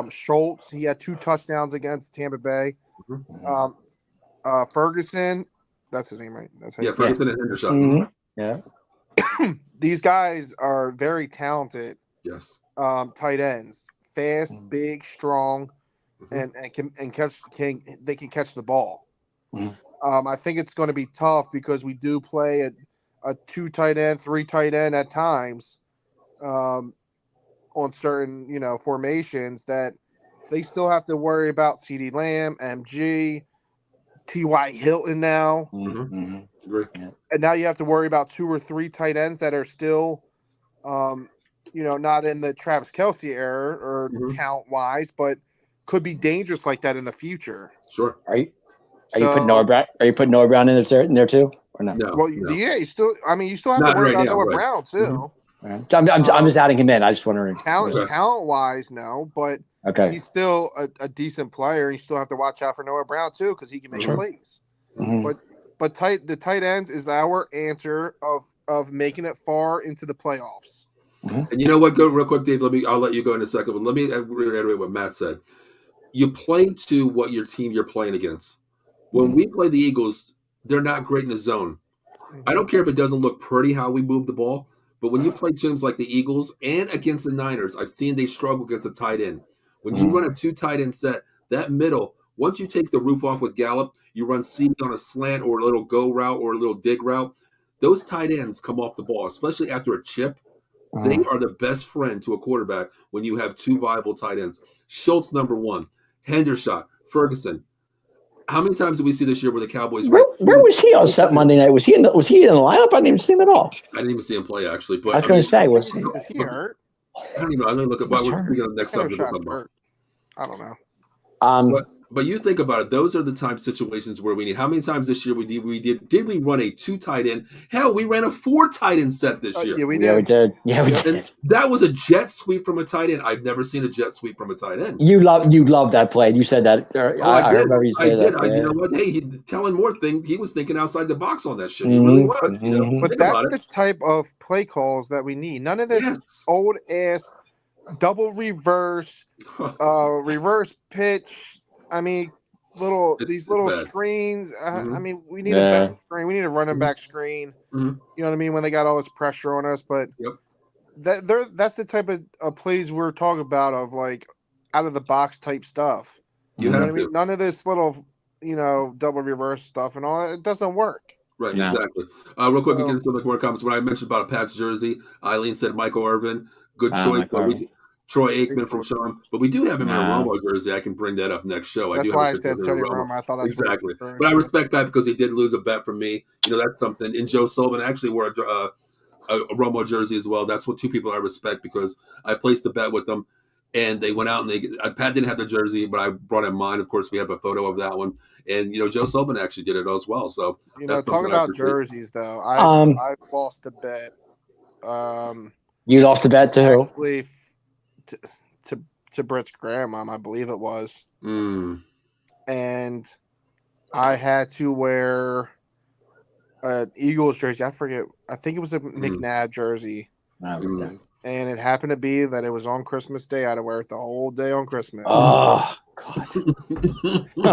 Schultz, he had 2 touchdowns against Tampa Bay. Mm-hmm. Ferguson, that's his name, right? Ferguson and Hendershot. Mm-hmm. Yeah. These guys are very talented. Yes. Tight ends, fast, big, strong, and can catch catch the ball. Mm-hmm. I think it's going to be tough because we do play a 2 tight end, 3 tight end at times, on certain formations that they still have to worry about. CeeDee Lamb, MG, T.Y. Hilton now. Mm-hmm. Agree. And now you have to worry about 2 or 3 tight ends that are still, not in the Travis Kelce era or talent wise, but could be dangerous like that in the future. Sure. Are Are you putting Noah Brown? Are you putting Noah Brown in there too, or not? No. Well, no. yeah, you still have not to worry about Noah Brown too. Mm-hmm. I'm just adding him in. I just wondering. Talent wise, no, but he's still a decent player. You still have to watch out for Noah Brown too because he can make plays. Mm-hmm. But the tight ends is our answer of making it far into the playoffs. Mm-hmm. And you know what? Go real quick, Dave. I'll let you go in a second, but let me reiterate what Matt said. You play to what your team you're playing against. When we play the Eagles, they're not great in the zone. I don't care if it doesn't look pretty how we move the ball, but when you play teams like the Eagles and against the Niners, I've seen they struggle against a tight end. When you run a 2 tight end set, that middle, once you take the roof off with Gallup, you run CD on a slant or a little go route or a little dig route, those tight ends come off the ball, especially after a chip. They are the best friend to a quarterback when you have 2 viable tight ends. Schultz, number 1. Hendershot, Ferguson. How many times did we see this year where the Cowboys? Where was he on Monday night? Was he in the lineup? I didn't even see him at all. I didn't even see him play actually. But I was going to say, was he hurt? I don't even know. I'm going to look at. We're speaking of the next subject. I don't know. But you think about it; those are the time situations where we need. How many times this year did we run a 2 tight end? Hell, we ran a 4 tight end set this year. Yeah, we did. Yeah, we did. And that was a jet sweep from a tight end. I've never seen a jet sweep from a tight end. You love that play. You said that. I remember you saying that. You know what? Hey, Kellen Moore he was thinking outside the box on that shit. He really was. You know? But that's the type of play calls that we need. None of this old ass double reverse, reverse pitch. I mean, these little screens. I mean, we need a better screen. We need a running back screen. You know what I mean? When they got all this pressure on us, but that's the type of plays we're talking about of like out of the box type stuff. You know what I mean? None of this little, double reverse stuff and all that. It doesn't work. Right, exactly. Real quick, we get into more comments. When I mentioned about a Pats jersey, Eileen said Michael Irvin, good choice. But Troy Aikman from Sean, but we do have him in a Romo jersey. I can bring that up next show. That's why I said Tony Romo. I thought that's exactly. But I respect that because he did lose a bet from me. That's something. And Joe Sullivan actually wore a Romo jersey as well. That's what 2 people I respect because I placed a bet with them, and they went out and Pat didn't have the jersey, but I brought in mine. Of course, we have a photo of that one, and Joe Sullivan actually did it as well. So talking about jerseys though, I lost a bet. You lost a bet to who? Actually, to Brett's grandma, I believe it was. And I had to wear an Eagles jersey. I forget. I think it was a McNabb jersey. And it happened to be that it was on Christmas Day. I had to wear it the whole day on Christmas. Oh, God.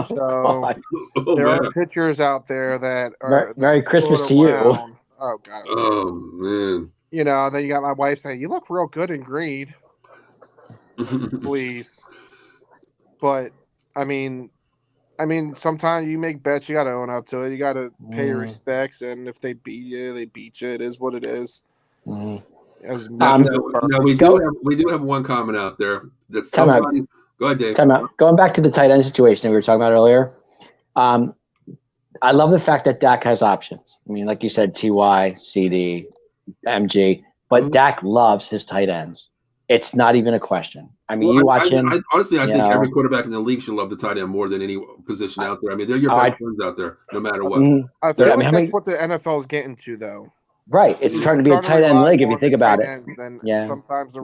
So there are pictures out there that are Merry Christmas to you. Oh, God. Oh, man. Then you got my wife saying, "You look real good in green." Please. But I mean sometimes you make bets, you gotta own up to it, you gotta pay your respects, and if they beat you, they beat you. It is what it is. As we do have one comment out there that somebody go ahead, Dave. Time out. Going back to the tight end situation that we were talking about earlier. I love the fact that Dak has options. I mean, like you said, TY, CD, MG, but Dak loves his tight ends. It's not even a question. I mean, you watch him. Honestly, I think every quarterback in the league should love the tight end more than any position out there. I mean, they're your best friends out there, no matter what. I feel like that's what the NFL is getting to, though. Right. It's starting to be a tight end league if you think about it. Sometimes the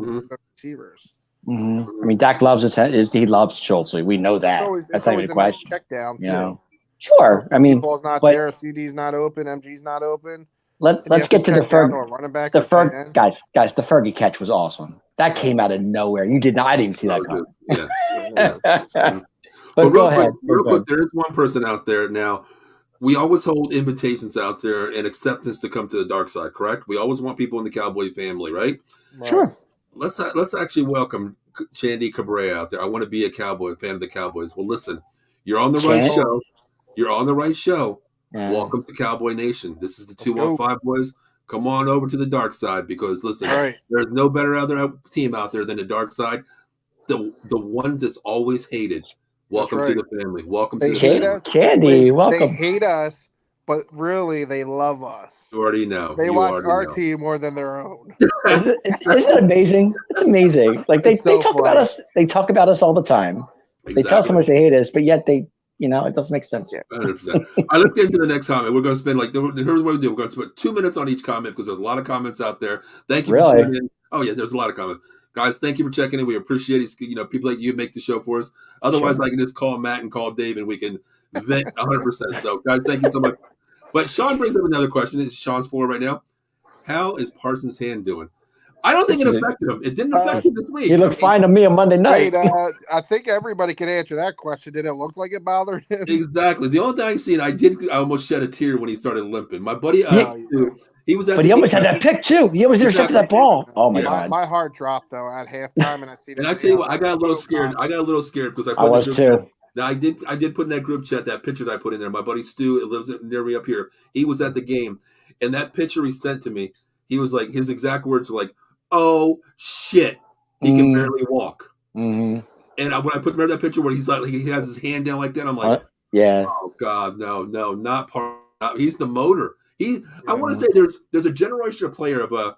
receivers. I mean, Dak loves he loves Schultz. We know that. That's not even a question. Check down, too. Sure. I mean, ball's not there. CD's not open. MG's not open. Let's get to the Fergie. The Fergie catch was awesome. That came out of nowhere. You did not. I didn't see that coming. But go ahead. Real quick, there is one person out there now. We always hold invitations out there and acceptance to come to the dark side. Correct? We always want people in the Cowboy family, right? Sure. Let's actually welcome Chandy Cabrera out there. I want to be a Cowboy fan of the Cowboys. Well, listen, you're on the right show. You're on the right show. Yeah. Welcome to Cowboy Nation. This is the 215 boys. Come on over to the dark side because, listen, there's no better other team out there than the dark side. The ones that's always hated. Welcome to the family. Welcome to the family. Candy, welcome. They hate us, but really they love us. You already know. They watch our team more than their own. Isn't it amazing? It's amazing. Like they talk about us. They talk about us all the time. Exactly. They tell us how much they hate us, but yet they it doesn't make sense. 100%. All right, let's get into the next comment. We're going to spend here's what we do. We're going to spend 2 minutes on each comment because there's a lot of comments out there. Thank you for tuning in. Oh yeah, there's a lot of comments. Guys, thank you for checking in. We appreciate it. People like you make the show for us. Otherwise, I can just call Matt and call Dave and we can vent 100%. So guys, thank you so much. But Sean brings up another question. It's Sean's floor right now. How is Parsons' hand doing? I don't think it affected him. It didn't affect him this week. He looked fine to me on Monday night. I think everybody can answer that question. Did it look like it bothered him? Exactly. The only thing I seen, I almost shed a tear when he started limping. My buddy, he was. But he almost had that pick too. He was there to that ball. Oh my God! My heart dropped though at halftime, and I see. And I tell you what, I got a little scared. Because I was too. Now I did put in that group chat that picture that I put in there. My buddy Stu, it lives near me up here. He was at the game, and that picture he sent to me, he was like, his exact words were like, "Oh shit, he can barely walk." Mm-hmm. And when I put that picture where he's like he has his hand down like that, I'm like, yeah. Oh God, no, not part. He's the motor. I want to say there's a generational player of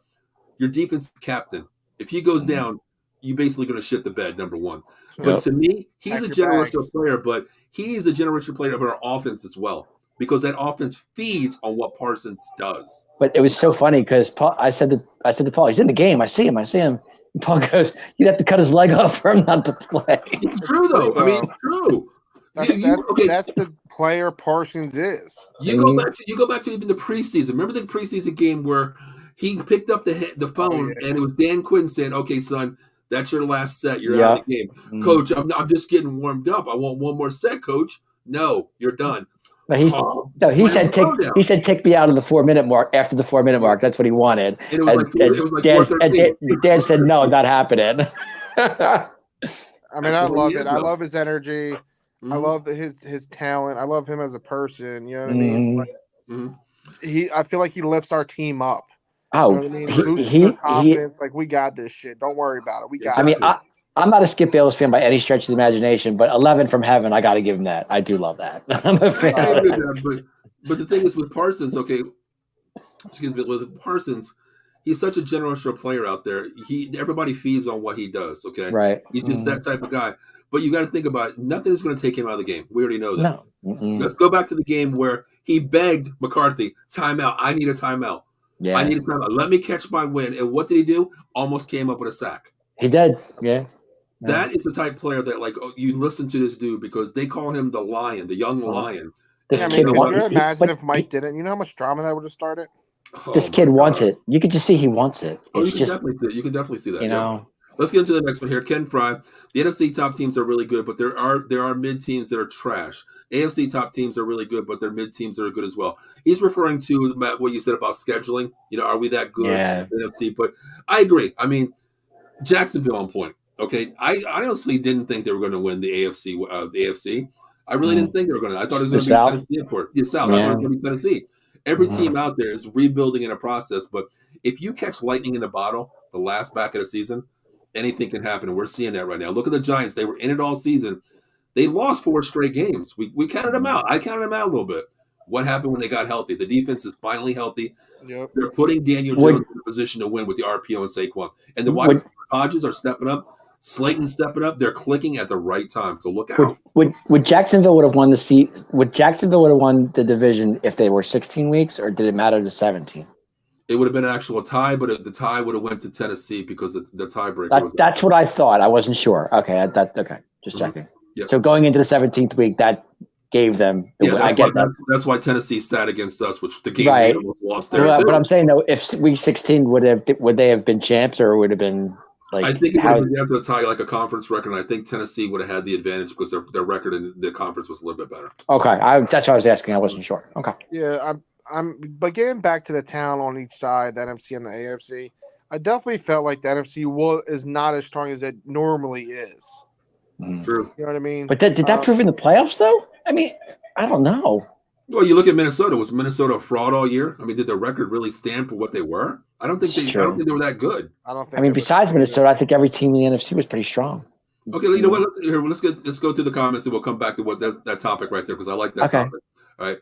your defensive captain. If he goes down, you're basically going to shit the bed. Number one. But to me, he's a generational player, but he's a generational player of our offense as well, because that offense feeds on what Parsons does. But it was so funny because I said to Paul, he's in the game. I see him. And Paul goes, you'd have to cut his leg off for him not to play. It's true, though. I mean, it's true. That's the player Parsons is. You go back to even the preseason. Remember the preseason game where he picked up the phone and it was Dan Quinn saying, "Okay, son, that's your last set. You're out of the game, Coach. I'm just getting warmed up. I want one more set, Coach. No, you're done." But he said take me out of the 4-minute mark. After the 4-minute mark, that's what he wanted. And Dan said no, not happening. I mean, I love it. I love his energy. I love his talent. I love him as a person. You know what I mean? I feel like he lifts our team up. Oh, you know what I mean? He confidence. Like, we got this shit. Don't worry about it. We got. I'm not a Skip Bayless fan by any stretch of the imagination, but 11 from heaven, I got to give him that. I do love that. I'm a fan. But the thing is with Parsons, with Parsons, he's such a generational player out there. Everybody feeds on what he does. Okay, right? He's just that type of guy. But you got to think about it. Nothing is going to take him out of the game. We already know that. No. Let's go back to the game where he begged McCarthy, timeout. I need a timeout. Yeah. I need a timeout. Let me catch my win. And what did he do? Almost came up with a sack. He did. Yeah. That is the type of player that, you listen to this dude because they call him the lion, the young lion. Can you imagine if Mike didn't? You know how much drama that would have started? This kid wants it. You could just see he wants it. You can definitely see that. You know. Let's get into the next one here. Ken Fry. The NFC top teams are really good, but there are mid teams that are trash. AFC top teams are really good, but they're mid teams that are good as well. He's referring to, Matt, what you said about scheduling. Are we that good in the NFC? But I agree. I mean, Jacksonville on point. Okay, I honestly didn't think they were going to win the AFC. I really didn't think they were going to. I thought it was going to be Tennessee, of course. The South. I thought it was going to be Tennessee. Every team out there is rebuilding in a process, but if you catch lightning in the bottle, the last back of the season, anything can happen, and we're seeing that right now. Look at the Giants; they were in it all season. They lost 4 straight games. We counted them out. I counted them out a little bit. What happened when they got healthy? The defense is finally healthy. Yep. They're putting Daniel Jones in a position to win with the RPO and Saquon, and the wide Hodges are stepping up. Slayton's stepping up. They're clicking at the right time. So look out. Would Jacksonville would have won Would Jacksonville would have won the division if they were 16 weeks, or did it matter to 17? It would have been an actual tie, but the tie would have went to Tennessee because the tiebreaker was. That's what I thought. I wasn't sure. Okay, just checking. Yep. So going into the 17th week, that gave them. I get that. That's why Tennessee sat against us, which the game we almost lost there. But I'm saying though, if week 16 would they have been champs, or would have been? I think it would have been to a tie like a conference record, and I think Tennessee would have had the advantage because their record in the conference was a little bit better. Okay, that's what I was asking. I wasn't sure. Okay. Yeah, but getting back to the talent on each side, the NFC and the AFC, I definitely felt like the NFC is not as strong as it normally is. True. You know what I mean? But did that prove in the playoffs, though? I mean, I don't know. Well, you look at Minnesota. Was Minnesota a fraud all year? I mean, did their record really stand for what they were? I don't think they were that good. I mean, besides Minnesota, I think every team in the NFC was pretty strong. Okay, you know what? Let's go through the comments and we'll come back to what that topic right there because I like that topic. All right,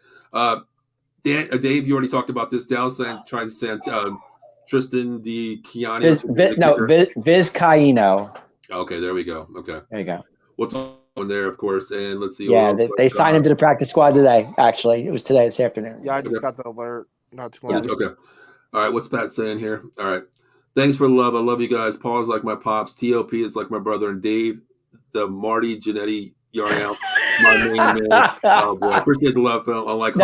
Dave, you already talked about this. Dallas trying to send Tristan DiCiani. Viz Caino. Okay, there we go. Okay, there you go. We'll talk on there, of course. And let's see. Yeah, they signed him to the practice squad today. Actually, it was today, this afternoon. Yeah, I just got the alert. Not too much. Okay. All right. What's Pat saying here? All right. Thanks for the love. I love you guys. Paul's like my pops. TOP is like my brother, and Dave, the Marty Jannetty yarn out. My main man. Oh boy, appreciate the love, Phil. Unlike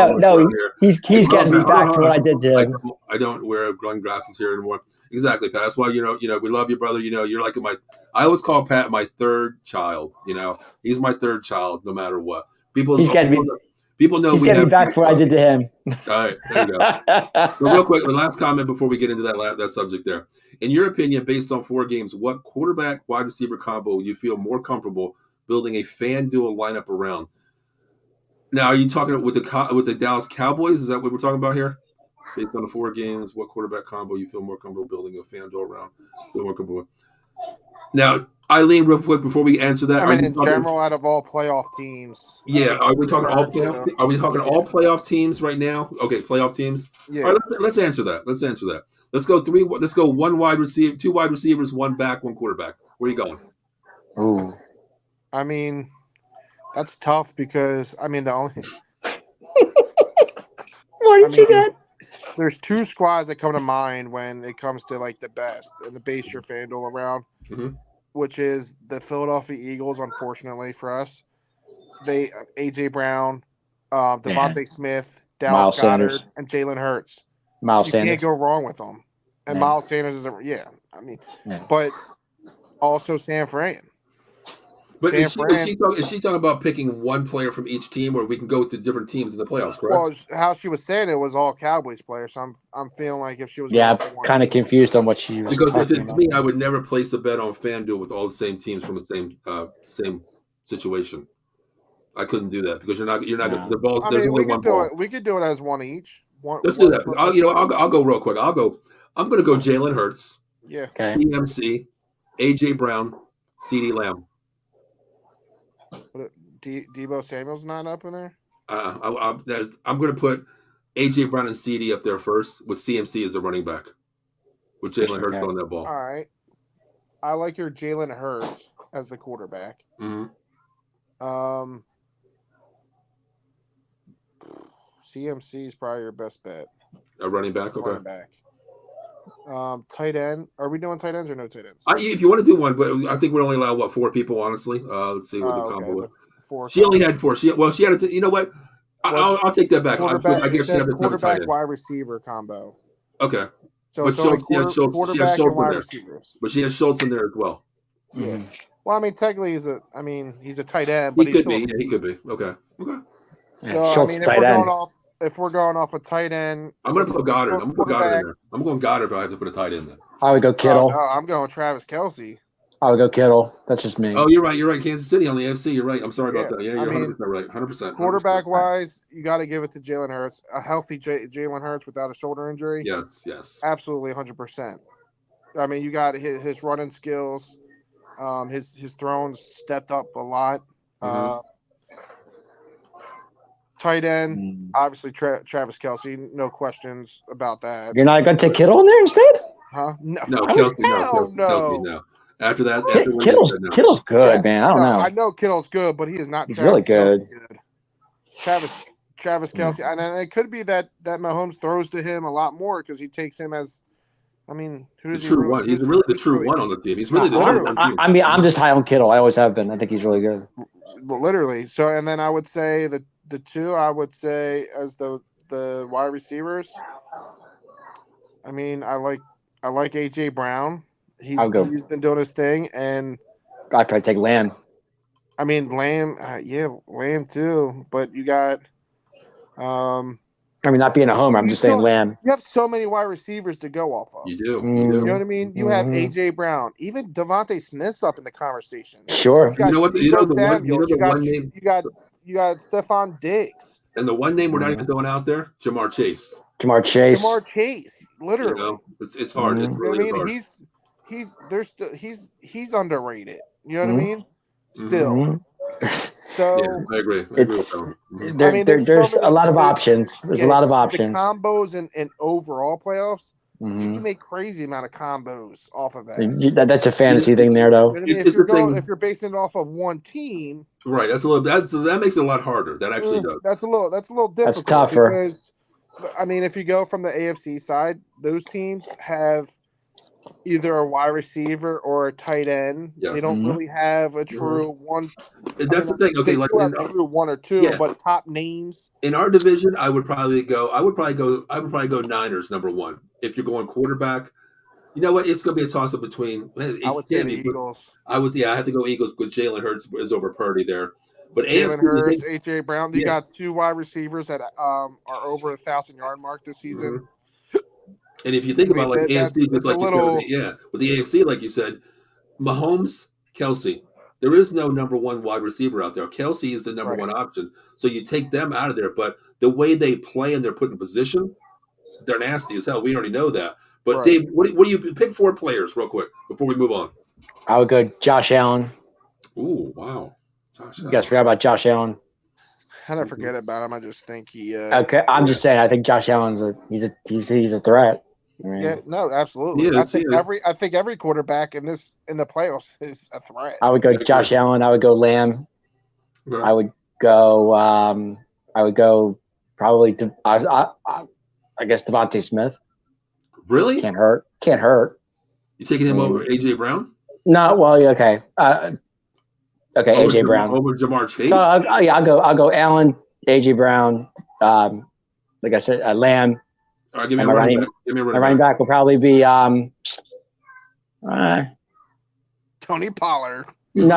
he's getting me back for what I did to him. I don't wear glasses here anymore. Exactly, Pat. That's why you know we love you, brother. You're like I always call Pat my third child. He's my third child, no matter what. People know he's getting me back for what I did to him. All right, there you go. So real quick, the last comment before we get into that subject there. In your opinion, based on 4 games, what quarterback wide receiver combo you feel more comfortable building a FanDuel lineup around? Now, are you talking with the Dallas Cowboys? Is that what we're talking about here? Based on the 4 games, what quarterback combo you feel more comfortable building a FanDuel around? Feel more comfortable with? Now, Eileen, real quick before we answer that, in general, out of all playoff teams. Yeah, are we talking all playoff? Are we talking all playoff teams right now? Okay, playoff teams. Yeah. All right, let's answer that. Let's go 3. Let's go 1 wide receiver, 2 wide receivers, 1 back, 1 quarterback. Where are you going? Ooh. I mean, that's tough because the only. What did you get? There's 2 squads that come to mind when it comes to like the best and the base your FanDuel around, which is the Philadelphia Eagles. Unfortunately for us, they AJ Brown, Devontae Smith, Dallas Goedert, Sanders, and Jalen Hurts. Miles Sanders. Can't go wrong with them. And Miles Sanders is but also San Fran. But is she talking about picking 1 player from each team, or we can go to different teams in the playoffs, correct? Well, how she was saying it was all Cowboys players, so I'm feeling like if she was I'm kind of confused on what she was because to me, I would never place a bet on FanDuel with all the same teams from the same situation. I couldn't do that because you're not the ball. There's only one ball. We could do it as 1 each. Let's do that. I'll go real quick. I'm going to go Jalen Hurts. Yeah. Okay. CMC, AJ Brown, CeeDee Lamb. Deebo Samuel's not up in there? I'm going to put AJ Brown and CeeDee up there first with CMC as a running back with Jalen Hurts on that ball. All right. I like your Jalen Hurts as the quarterback. CMC is probably your best bet. A running back? Okay. Running back. Tight end. Are we doing tight ends or no tight ends? If you want to do one, but I think we're only allowed 4 people, honestly. Let's see what the combo is. She only had 4. She had you know what? I'll take that back. I guess she had the quarterback wide receiver combo. Okay. So she has Schultz in there. But she has Schultz in there as well. Yeah. Well, technically he's a tight end, but he could be. Yeah, he could be. Okay. So if we're going off a tight end, I'm going to put Goddard. I'm going to put Goddard in there. I'm going Goddard if I have to put a tight end there. I would go Kittle. No, I'm going Travis Kelce. I would go Kittle. That's just me. Oh, you're right. Kansas City on the AFC. You're right. I'm sorry about that. Yeah, you're 100% right. 100%. Quarterback-wise, you got to give it to Jalen Hurts. A healthy Jalen Hurts without a shoulder injury. Yes. Absolutely 100%. You got his running skills. His throws stepped up a lot. Tight end, obviously Travis Kelce. No questions about that. You're not going to take Kittle in there instead? Huh? No, Kelce, no. After that, Kittle's good, man. I don't know. I know Kittle's good, but he is not. He's really good. Travis Kelce, and it could be that Mahomes throws to him a lot more because he takes him as. Who's the true one? He's really the true one on the team. He's really the true one. I'm just high on Kittle. I always have been. I think he's really good. Literally. So, and then I would say the 2 I would say as the wide receivers. I like AJ Brown. He's been doing his thing, and I'd probably take Lamb. Lamb, Lamb too. But you got, not being a homer, I'm just saying Lamb. You have so many wide receivers to go off of. You do. You know what I mean? You have AJ Brown, even Devontae Smith's up in the conversation. Sure. You know what? You know the one name. You got Stephon Diggs. And the one name we're not even throwing out there, Jamar Chase. Literally. It's hard. It's really hard. He's underrated. You know what I mean? Still. So I agree. There's a lot of options. There's a lot of options. The combos and overall playoffs. You can make crazy amount of combos off of that. That's a fantasy thing there, though. I mean, if you're basing it off of one team, right? That makes it a lot harder. That actually does. That's a little difficult. That's tougher because, I mean, if you go from the AFC side, those teams have either a wide receiver or a tight end. Yes. They don't really have a true one. That's the thing. Okay, they do have true one or two, but top names in our division, I would probably go Niners #1 if you're going quarterback. You know what? It's going to be a toss up between. I would say the Eagles. I have to go Eagles, but Jalen Hurts is over Purdy there. But Jalen Hurts, AJ Brown. You got 2 wide receivers that are over 1,000-yard mark this season. And if you think about like AFC, just like you said, with the AFC, like you said, Mahomes, Kelsey. There is no #1 wide receiver out there. Kelsey is the number one option. So you take them out of there. But the way they play and they're put in position, they're nasty as hell. We already know that. But Dave, what do you pick 4 players real quick before we move on? I would go Josh Allen. Ooh, wow. Josh Allen. You guys forgot about Josh Allen. I don't forget about him. I just think he. Okay, I'm just saying. I think Josh Allen's a threat. Yeah, no, absolutely. Yeah, I think every quarterback in the playoffs is a threat. I would go Josh Allen. I would go Lamb. Right. I would go. Probably. I guess Devontae Smith. Really? Can't hurt. You taking him over AJ Brown? No. Well, okay. AJ Brown over Jamar Chase. So I'll go Allen, AJ Brown. Like I said, Lamb. All right, give me a running back. My running back will probably be Tony Pollard. No.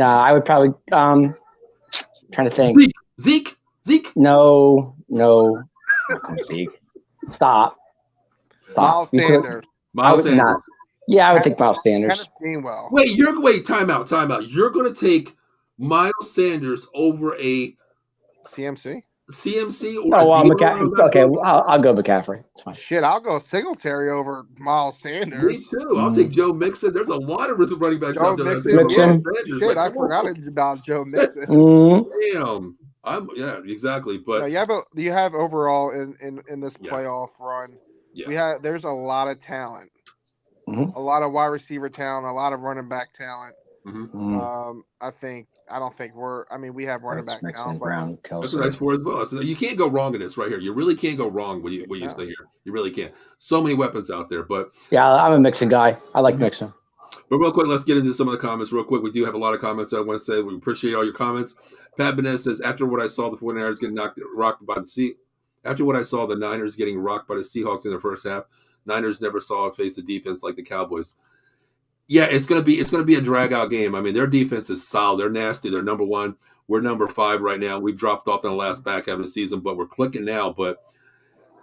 I would probably trying to think. Zeke. No. Zeke. Stop. Miles Sanders. Miles Sanders. I would think Miles Sanders. Wait, time out. You're going to take Miles Sanders over a CMC? Or okay, I'll go McCaffrey. It's fine. Shit, I'll go Singletary over Miles Sanders. Me too. I'll take Joe Mixon. There's a lot of running backs out there. Mixon. Shit, I forgot about Joe Mixon. Damn. Exactly. But you have overall in this playoff run. Yeah. There's a lot of talent. A lot of wide receiver talent, a lot of running back talent. We have running back talent. Brown, Kelsey. That's for as well. You can't go wrong in this right here. You really can't go wrong when you say here. You really can't. So many weapons out there, but I'm a Mixon guy. I like Mixon. But real quick, let's get into some of the comments real quick. We do have a lot of comments I want to say. We appreciate all your comments. Pat Benes says, after what I saw the 49ers getting rocked by the Seahawks, after what I saw the Niners getting rocked by the Seahawks in the first half, Niners never saw a face of defense like the Cowboys. Yeah, it's gonna be a drag out game. I mean, their defense is solid. They're nasty. They're #1. We're #5 right now. We've dropped off in the last back half of the season, but we're clicking now. But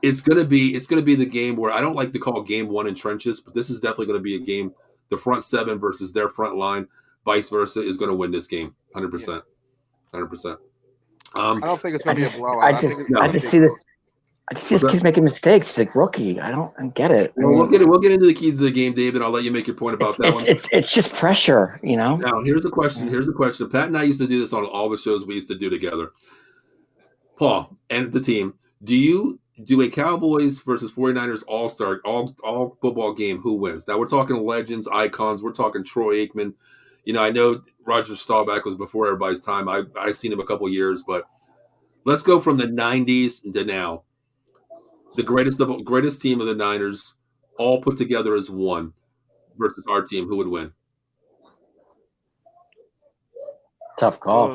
it's gonna be the game where I don't like to call game 1 in trenches, but this is definitely gonna be a game. The front 7 versus their front line, vice versa, is gonna win this game. 100%. 100%. I don't think it's gonna be a blowout. I just see this. I just see this kid making mistakes. He's like rookie. I don't get it. We'll get into the keys of the game, David. I'll let you make your point about that one. It's just pressure, you know. Now, here's a question. Pat and I used to do this on all the shows we used to do together. Paul and the team, do you do a Cowboys versus 49ers all-star, all football game? Who wins? Now, we're talking legends, icons. We're talking Troy Aikman. You know, I know Roger Staubach was before everybody's time. I've seen him a couple years, but let's go from the 90s to now. The greatest team of the Niners, all put together as one, versus our team. Who would win? Tough call.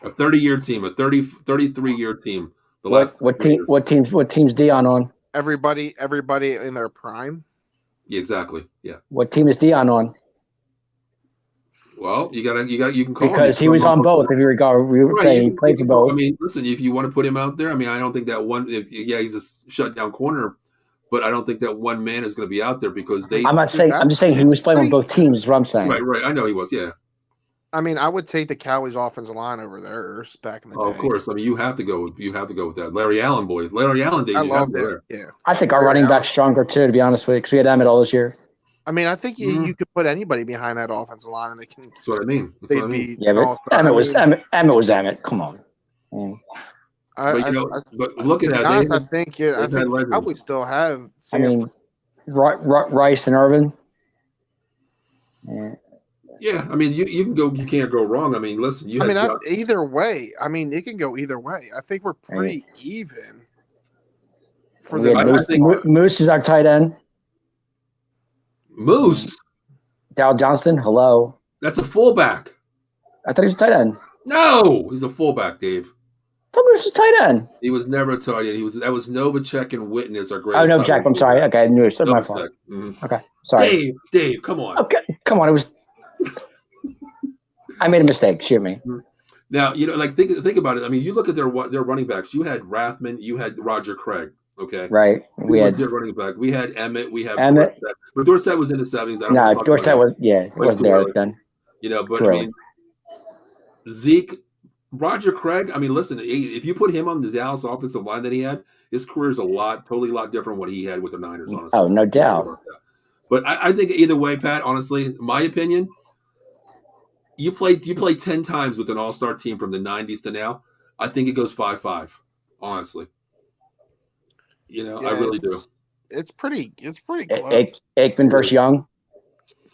A 30-year team, a 33-year team. What team's Dion on? Everybody in their prime. Yeah, exactly. Yeah. What team is Dion on? Well, you can call because he was on both. If you regard, he played for both. I mean, listen, if you want to put him out there, I mean, I don't think that one. He's a shutdown corner, but I don't think that one man is going to be out there because they. I'm not saying. I'm just saying he was playing on both teams. Is what I'm saying. Right. I know he was. Yeah. I mean, I would take the Cowboys' offensive line over theirs back in the day. Of course. I mean, you have to go with that. Larry Allen, boys. Larry Allen days. I love that. Yeah. I think our running back's stronger too, to be honest with you, because we had Emmett all this year. I mean, I think you could put anybody behind that offensive line, and they can. That's what I mean. Yeah, but Emmett was Emmett. Come on. But looking at it, I think probably still have. Rice and Irvin. Yeah, I mean, you can't go wrong. I mean, listen, either way. I mean, it can go either way. I think we're pretty even. Moose is our tight end. Moose. Dow Johnston. Hello. That's a fullback. I thought he was a tight end. No, he's a fullback, Dave. I thought he was a tight end. He was never a tight end. That was Novacek and Witten as our greatest. Oh, Novacek. I'm sorry. Okay, I knew it. That's my fault. Mm-hmm. Okay, sorry. Dave, come on. Okay, come on. It was. I made a mistake. Shoot me. Now think about it. I mean, you look at their running backs. You had Rathman. You had Roger Craig. Okay, right. We had their running back. We had Emmett. We had Emmett. Dorsett. But Dorsett was in the 70s. Dorsett was it wasn't there then. But I mean, Zeke, Roger Craig. I mean, listen. If you put him on the Dallas offensive line that he had, his career is totally a lot different what he had with the Niners. Honestly. Oh, no doubt. But I think either way, Pat. Honestly, my opinion. You played 10 times with an all-star team from the 90s to now. I think it goes 5-5, honestly. I really do. It's pretty close. Aikman versus Young.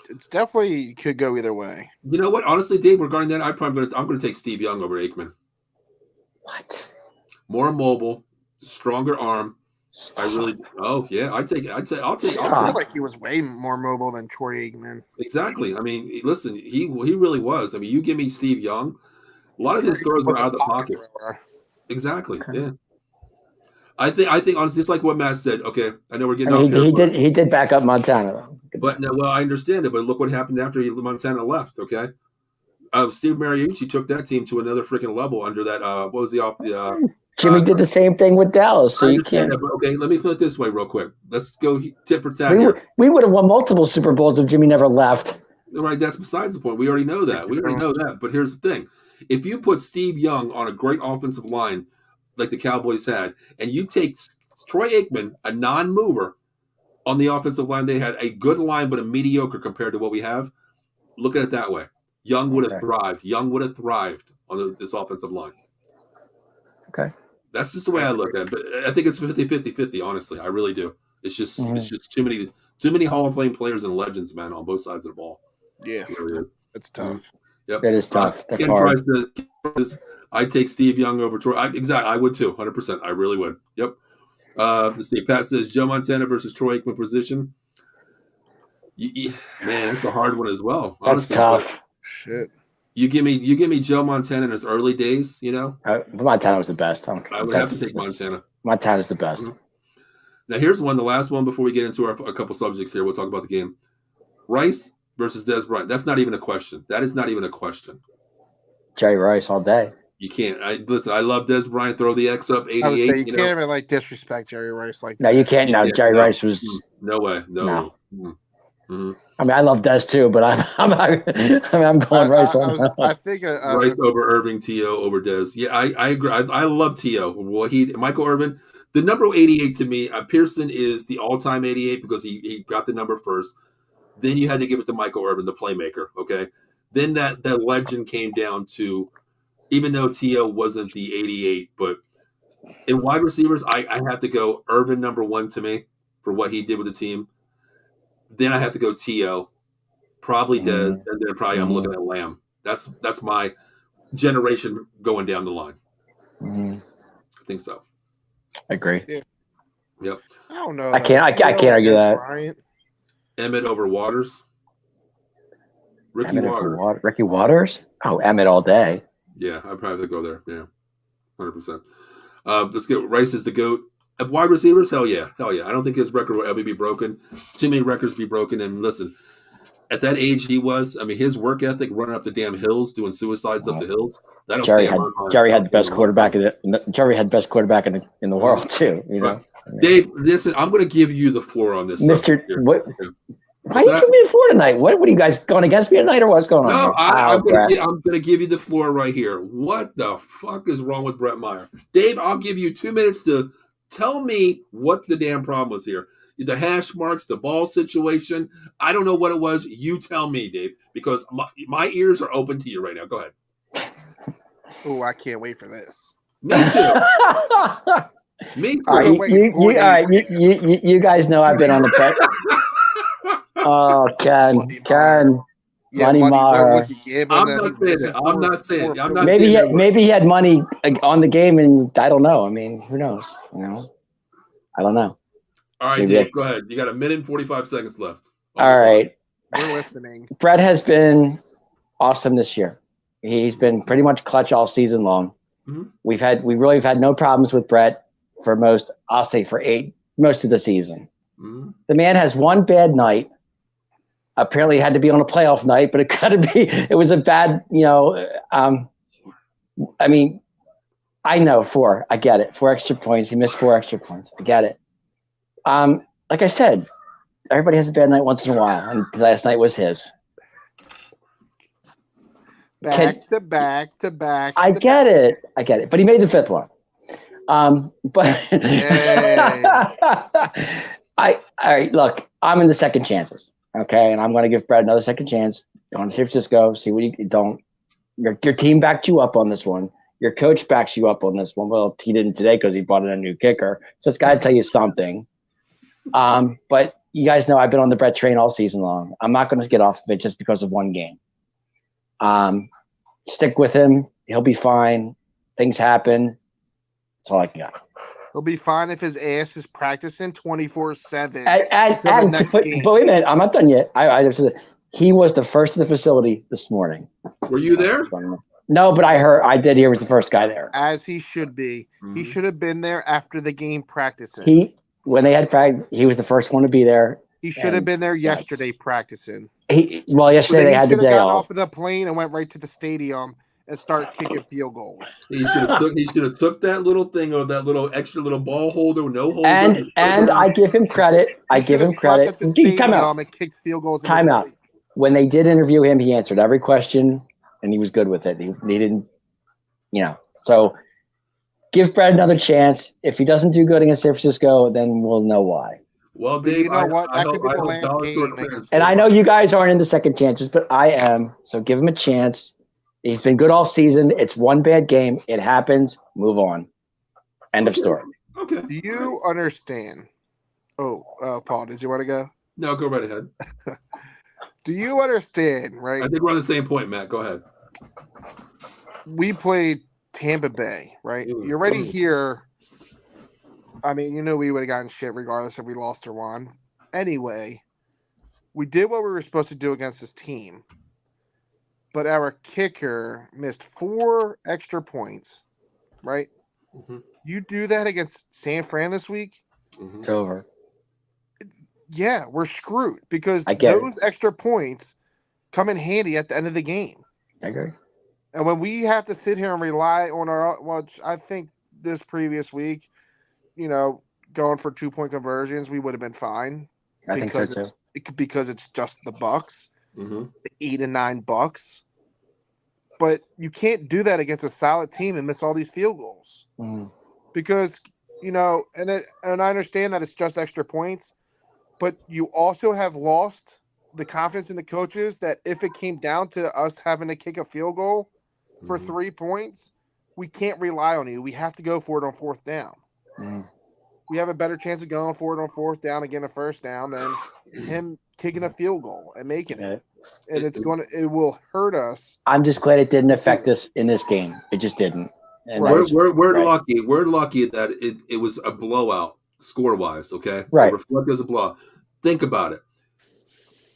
It's definitely could go either way. You know what? Honestly, Dave, regarding that, I'm going to take Steve Young over Aikman. What? More mobile, stronger arm. Stop. I really. Oh yeah, I'll take. I feel like he was way more mobile than Troy Aikman. Exactly. I mean, listen, he really was. I mean, you give me Steve Young, a lot of his throws were out of the pocket. Exactly. Okay. Yeah. I think honestly, it's like what Matt said. Okay, I know we're getting off here. He did back up Montana though. But no, well, I understand it. But look what happened after Montana left. Okay, Steve Mariucci took that team to another freaking level under that. What was the Jimmy did the same thing with Dallas, so you can't. That, okay, let me put it this way real quick. Let's go tit for tat here. We would have won multiple Super Bowls if Jimmy never left. Right, that's besides the point. We already know that. But here's the thing. If you put Steve Young on a great offensive line like the Cowboys had, and you take Troy Aikman, a non-mover, on the offensive line, they had a good line but a mediocre compared to what we have. Look at it that way. Young would have thrived. Young would have thrived on this offensive line. Okay. That's just the way I look at it. But I think it's 50-50, honestly. I really do. It's just too many Hall of Fame players and legends, man, on both sides of the ball. Yeah. It's tough. Yep. It is tough. That's hard. I take Steve Young over Troy. I would too, 100%. I really would. Yep. Let's see. Pat says Joe Montana versus Troy Aikman position. Man, that's a hard one as well. Honestly. That's tough. Shit. You give me Joe Montana in his early days, Montana was the best. I would have to take Montana. Montana's the best. Mm-hmm. Now here's the last one before we get into a couple subjects here. We'll talk about the game. Rice versus Dez Bryant. That's not even a question. That is not even a question. Jerry Rice all day. You can't. Listen, I love Dez Bryant. Throw the X up, 88. I would say you can't even disrespect Jerry Rice like that. No, you can't. No, Jerry Rice was. No way. No. Mm-hmm. I mean, I love Dez too, but I'm going Rice. I think Rice over Irving, T.O. over Dez. Yeah, I agree. I love T.O. Well, Michael Irvin, the number 88 to me, Pearson is the all-time 88 because he got the number first. Then you had to give it to Michael Irvin, the playmaker. Okay, then that legend came down to, even though T.O. wasn't the 88, but in wide receivers, I have to go Irvin number 1 to me for what he did with the team. Then I have to go T.O., probably Dez, and then probably I'm looking at Lamb. That's my generation going down the line. Mm-hmm. I think so. I agree. Yeah. Yep. I don't know. I can't argue that. Bryant. Emmett over Waters. Ricky Waters? Oh, Emmett all day. Yeah, I'd probably go there. Yeah, 100%. Let's get Rice is the GOAT. Of wide receivers, hell yeah. I don't think his record will ever be broken. It's too many records to be broken. And listen, at that age he was, I mean, his work ethic, running up the damn hills, doing suicides up the hills. Jerry had the best quarterback in the world too. Right. Dave, listen, I'm going to give you the floor on this. Mr. What? Why are you giving me the floor tonight? What are you guys going against me tonight, or what's going on? No, I'm going to give you the floor right here. What the fuck is wrong with Brett Maher? Dave, I'll give you 2 minutes to tell me what the damn problem was here. The hash marks, the ball situation. I don't know what it was. You tell me, Dave, because my ears are open to you right now. Go ahead. Oh, I can't wait for this. Me too. Me too. All right, you guys know I've been on the bet. Oh, Ken. Yeah, Money Maher. I'm not saying it. Maybe he had money on the game, and I don't know. I mean, who knows? I don't know. All right, Dave, go ahead. You got 1 minute and 45 seconds left. All right. We're listening. Brett has been awesome this year. He's been pretty much clutch all season long. Mm-hmm. We really have had no problems with Brett for most of the season. Mm-hmm. The man has one bad night. Apparently, it had to be on a playoff night, but it was a bad, I mean, I know 4. I get it. 4 extra points. He missed 4 extra points. I get it. Like I said, everybody has a bad night once in a while, and last night was his. Back to back. I get it. But he made the 5th one. But all right, look, I'm in the second chances. Okay, and I'm going to give Brett another second chance. Go to San Francisco, see what you don't. Your team backed you up on this one. Your coach backs you up on this one. Well, he didn't today because he brought in a new kicker. So it's got to tell you something. But you guys know I've been on the Brett train all season long. I'm not going to get off of it just because of one game. Stick with him. He'll be fine. Things happen. That's all I got. He'll be fine if his ass is practicing 24/7. But wait a minute, I'm not done yet. He was the first in the facility this morning. Were you there? No, but I did hear he was the first guy there. As he should be. Mm-hmm. He should have been there after the game practicing. When they had practice, he was the first one to be there. He should have been there yesterday practicing. Yesterday they had the day off. Off of the plane and went right to the stadium and start kicking field goals. He should have took that little thing or that little extra little ball holder, no holder. And I give him credit. Time out. And kicked field goals. Time out. When they did interview him, he answered every question and he was good with it. He didn't, So give Brett another chance. If he doesn't do good against San Francisco, then we'll know why. Well, Dave, you know what? That could be the last game. And I know you guys aren't in the second chances, but I am. So give him a chance. He's been good all season. It's one bad game. It happens. Move on. End of story. Okay. Do you understand? Paul, did you want to go? No, go right ahead. Do you understand, right? I think we're on the same point, Matt. Go ahead. We played Tampa Bay, right? You're already here. I mean, we would have gotten shit regardless if we lost or won. Anyway, we did what we were supposed to do against this team. But our kicker missed 4 extra points, right? Mm-hmm. You do that against San Fran this week? Mm-hmm. It's over. Yeah, we're screwed because those extra points come in handy at the end of the game. I agree. And when we have to sit here and rely on I think this previous week, going for 2-point conversions, we would have been fine. I think so too. Because it's just the Bucks, the 8 and 9 Bucks. But you can't do that against a solid team and miss all these field goals. Mm. Because, and I understand that it's just extra points, but you also have lost the confidence in the coaches that if it came down to us having to kick a field goal for 3 points, we can't rely on you. We have to go for it on 4th down. Mm. We have a better chance of going for it on 4th down and getting a first down than him kicking a field goal and making it. And it will hurt us. I'm just glad it didn't affect us in this game. It just didn't. And we're lucky. We're lucky that it was a blowout score-wise, okay? Right. Reflect as a blowout. Think about it.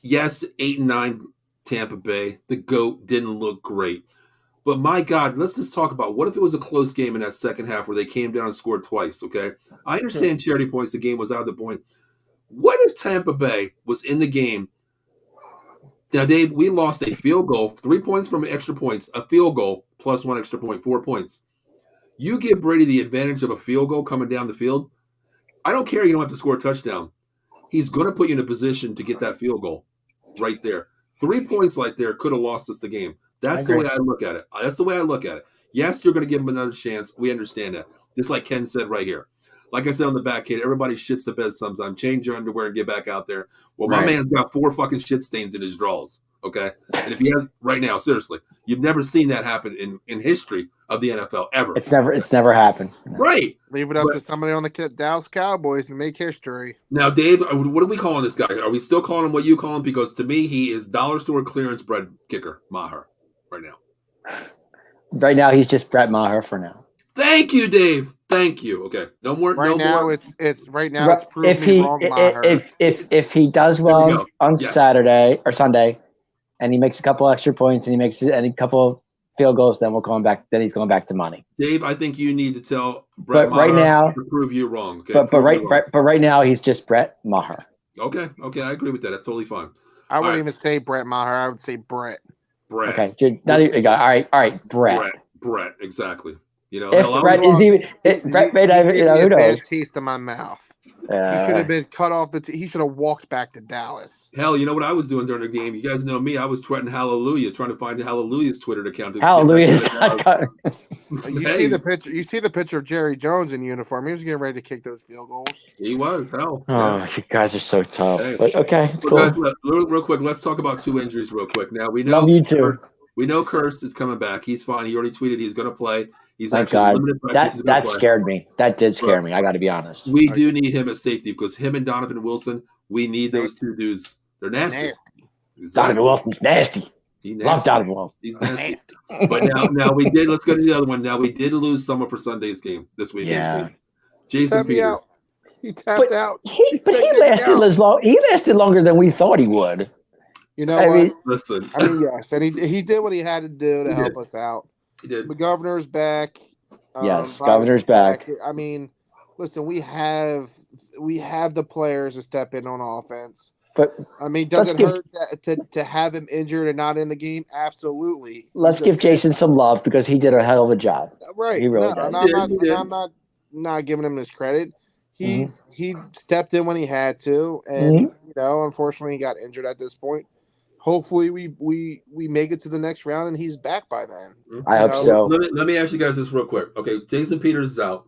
Yes, 8 and 9 Tampa Bay. The GOAT didn't look great. But my God, let's just talk about what if it was a close game in that second half where they came down and scored twice, okay? I understand charity points. The game was out of the point. What if Tampa Bay was in the game? Now, Dave, we lost a field goal, 3 points from extra points, a field goal plus 1 extra point, 4 points. You give Brady the advantage of a field goal coming down the field. I don't care. You don't have to score a touchdown. He's going to put you in a position to get that field goal right there. 3 points right there could have lost us the game. That's the way I look at it. Yes, you're going to give him another chance. We understand that. Just like Ken said right here. Like I said on the back, kid, everybody shits the bed sometimes. Change your underwear and get back out there. Well, my man's got 4 fucking shit stains in his drawers, okay? And if he has right now, seriously, you've never seen that happen in history of the NFL ever. It's never happened. Right. Leave it up to somebody on the Dallas Cowboys to make history. Now, Dave, what are we calling this guy? Are we still calling him what you call him? Because to me, he is dollar store clearance bread kicker Maher right now. Right now, he's just Brett Maher for now. Thank you, Dave. Thank you. Okay, no more. Right no now, more. it's proved me wrong, Maher. If he does well on Saturday or Sunday, and he makes a couple extra points and he makes a couple field goals, then we're going back. Then he's going back to money. Dave, I think you need to tell Brett Maher to prove you wrong. Okay? But right now, he's just Brett Maher. Okay, I agree with that. That's totally fine. I wouldn't even say Brett Maher. I would say Brett. Okay, all right, Brett. Brett, exactly. You know, if Brett is even Brett made who knows? Taste in my mouth. He should have been cut off he should have walked back to Dallas. Hell, you know what I was doing during the game? You guys know me. I was tweeting Hallelujah, trying to find Hallelujah's Twitter account. Hallelujah's You see the picture of Jerry Jones in uniform. He was getting ready to kick those field goals. He was. Hell. Oh, you guys are so tough. Hey. But okay, it's cool. Guys, real quick, let's talk about 2 injuries real quick. Now we know. Love you too. We know Kurtz is coming back. He's fine. He already tweeted he's going to play. He's Thank God. That scared me. That did scare me. I got to be honest. We do need him as safety because him and Donovan Wilson, we need those 2 dudes. They're nasty. Exactly. Donovan Wilson's nasty. Love Donovan Wilson. He's nasty. But now we did. Let's go to the other one. Now we did lose someone for Sunday's game this weekend's game. Jason Peters. He tapped out. He lasted longer than we thought he would. You know what? Listen. Yes, and he did what he had to do to help us out. He did. The governor's back. Yes, governor's back. I mean, listen, we have the players to step in on offense. But I mean, does it hurt to have him injured and not in the game? Absolutely. Let's give Jason some love because he did a hell of a job. Right. He really did. I'm not giving him his credit. He stepped in when he had to, and unfortunately, he got injured at this point. Hopefully, we make it to the next round, and he's back by then. I hope so. Let me ask you guys this real quick. Okay, Jason Peters is out.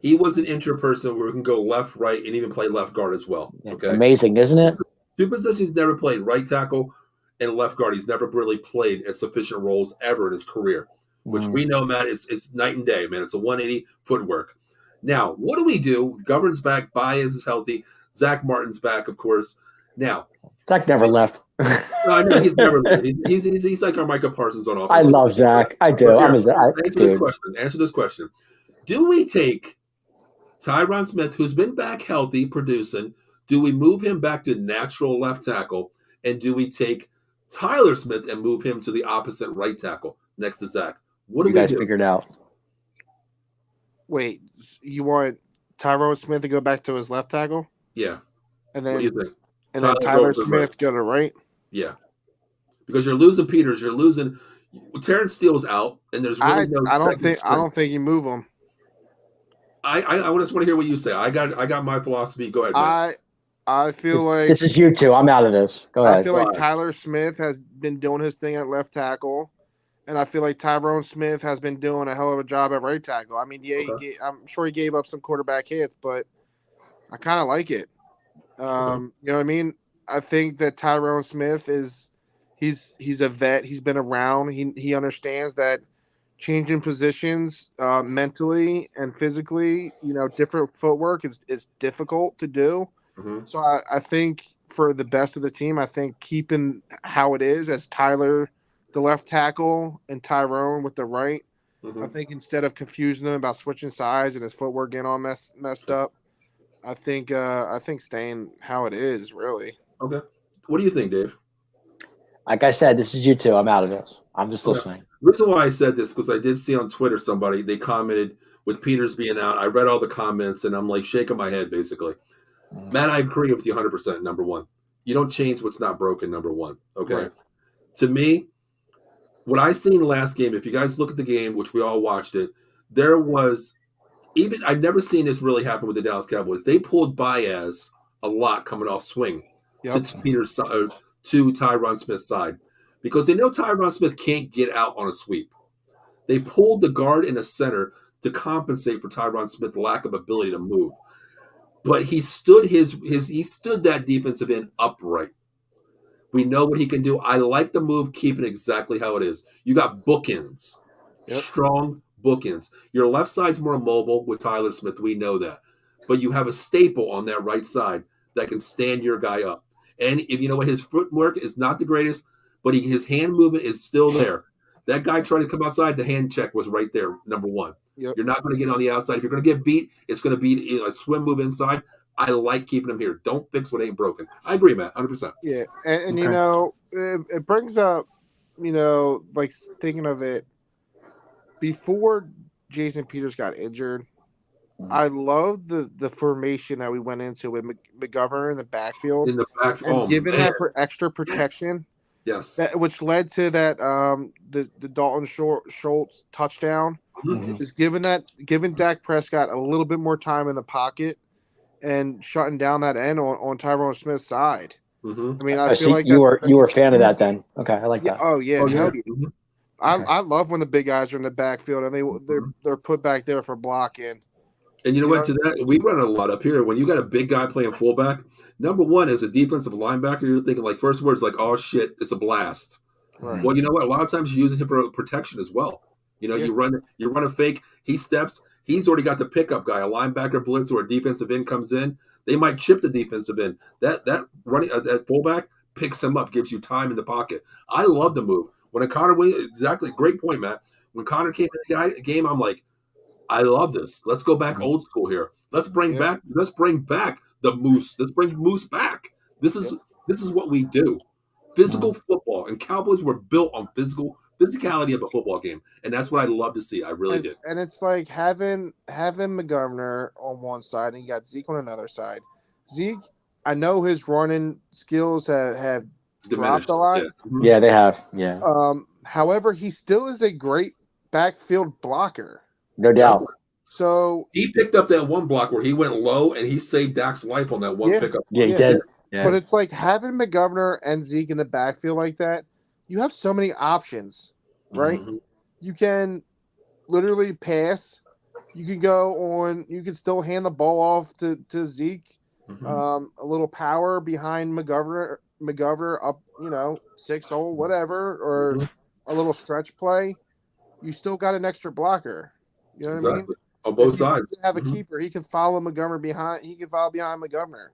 He was an injured person where he can go left, right, and even play left guard as well. Okay, amazing, isn't it? 2 positions he's never played: right tackle and left guard. He's never really played at sufficient roles ever in his career, which we know, Matt. It's night and day, man. It's a 180 footwork. Now, what do we do? Govern's back. Baez is healthy. Zach Martin's back, of course. Now, Zach never left. No, he's never left. He's like our Micah Parsons on offense. I love Zach. I do. Answer this question. Do we take Tyron Smith, who's been back healthy, producing, do we move him back to natural left tackle? And do we take Tyler Smith and move him to the opposite right tackle next to Zach? What do you guys figured out? Wait, you want Tyron Smith to go back to his left tackle? Yeah. And then, what do you think? And then Tyler Smith go to right? Yeah. Because you're losing Peters. You're losing – Terrence Steele's out, and there's really no second I don't think you move him. I just want to hear what you say. I got my philosophy. Go ahead, Matt. I feel like – this is you two. I'm out of this. Go ahead. I feel like Tyler Smith has been doing his thing at left tackle. And I feel like Tyrone Smith has been doing a hell of a job at right tackle. I mean, I'm sure he gave up some quarterback hits, but I kind of like it. You know what I mean? I think that Tyrone Smith he's a vet. He's been around. He understands that changing positions mentally and physically, different footwork is difficult to do. Mm-hmm. So I think for the best of the team, I think keeping how it is as Tyler – the left tackle and Tyrone with the right. I think instead of confusing him about switching sides and his footwork getting all messed up, I think staying how it is really. Okay. What do you think, Dave? Like I said, this is you two. I'm out of this. I'm just listening. The reason why I said this because I did see on Twitter they commented with Peters being out. I read all the comments and I'm like shaking my head basically. Matt, I agree with you 100%. Number one, you don't change what's not broken. Number one. Okay. Right. To me, what I seen last game, if you guys look at the game, which we all watched it, there was I've never seen this really happen with the Dallas Cowboys. They pulled Baez a lot coming off swing to Peters to Tyron Smith's side because they know Tyron Smith can't get out on a sweep. They pulled the guard in the center to compensate for Tyron Smith's lack of ability to move. But he stood he stood that defensive end upright. We know what he can do. I like the move, keeping exactly how it is. You got bookends, strong bookends. Your left side's more mobile with Tyler Smith. We know that. But you have a staple on that right side that can stand your guy up. And if you know what, his footwork is not the greatest, but his hand movement is still there. That guy trying to come outside, the hand check was right there, number one. Yep. You're not going to get on the outside. If you're going to get beat, it's going to be a swim move inside. I like keeping him here. Don't fix what ain't broken. I agree, Matt, 100%. Yeah, and you know, it brings up, you know, like thinking of it, before Jason Peters got injured, I love the formation that we went into with McGovern in the backfield. And giving that extra protection. Yes. Which led to that the Dalton Schultz touchdown. Is giving Dak Prescott a little bit more time in the pocket and shutting down that end on Tyrone Smith's side. I mean, I feel like you were a fan of that then. Okay, I like that. Oh yeah, hell yeah. I love when the big guys are in the backfield and they're put back there for blocking. And you know what? To that, we run a lot up here. When you got a big guy playing fullback, number one, as a defensive linebacker, you're thinking like first words like, "Oh shit, it's a blast." Right. Well, you know what? A lot of times you're using him for protection as well. You know, you run a fake. He steps. He's already got the pickup guy. A linebacker blitz or a defensive end comes in. They might chip the defensive end. That running that fullback picks him up, gives you time in the pocket. I love the move. When Connor went, exactly, great point, Matt. When Connor came in the game, I'm like, I love this. Let's go back old school here. Let's bring back the Moose. Let's bring Moose back. This is what we do. Physical football, and Cowboys were built on physicality of a football game, and that's what I love to see. I really did. And it's like having McGovern on one side, and you got Zeke on another side. Zeke, I know his running skills have dropped a lot. Yeah, they have. Yeah. However, he still is a great backfield blocker. No doubt. So he picked up that one block where he went low and he saved Dak's life on that one pickup. Yeah, he did. Yeah. But it's like having McGovern and Zeke in the backfield like that, you have so many options, right? You can literally pass. You can you can still hand the ball off to Zeke. A little power behind McGovern up, 6-0, whatever, or a little stretch play. You still got an extra blocker. You know what I mean? On both sides. Have a keeper. He can follow McGovern behind. He can follow behind McGovern,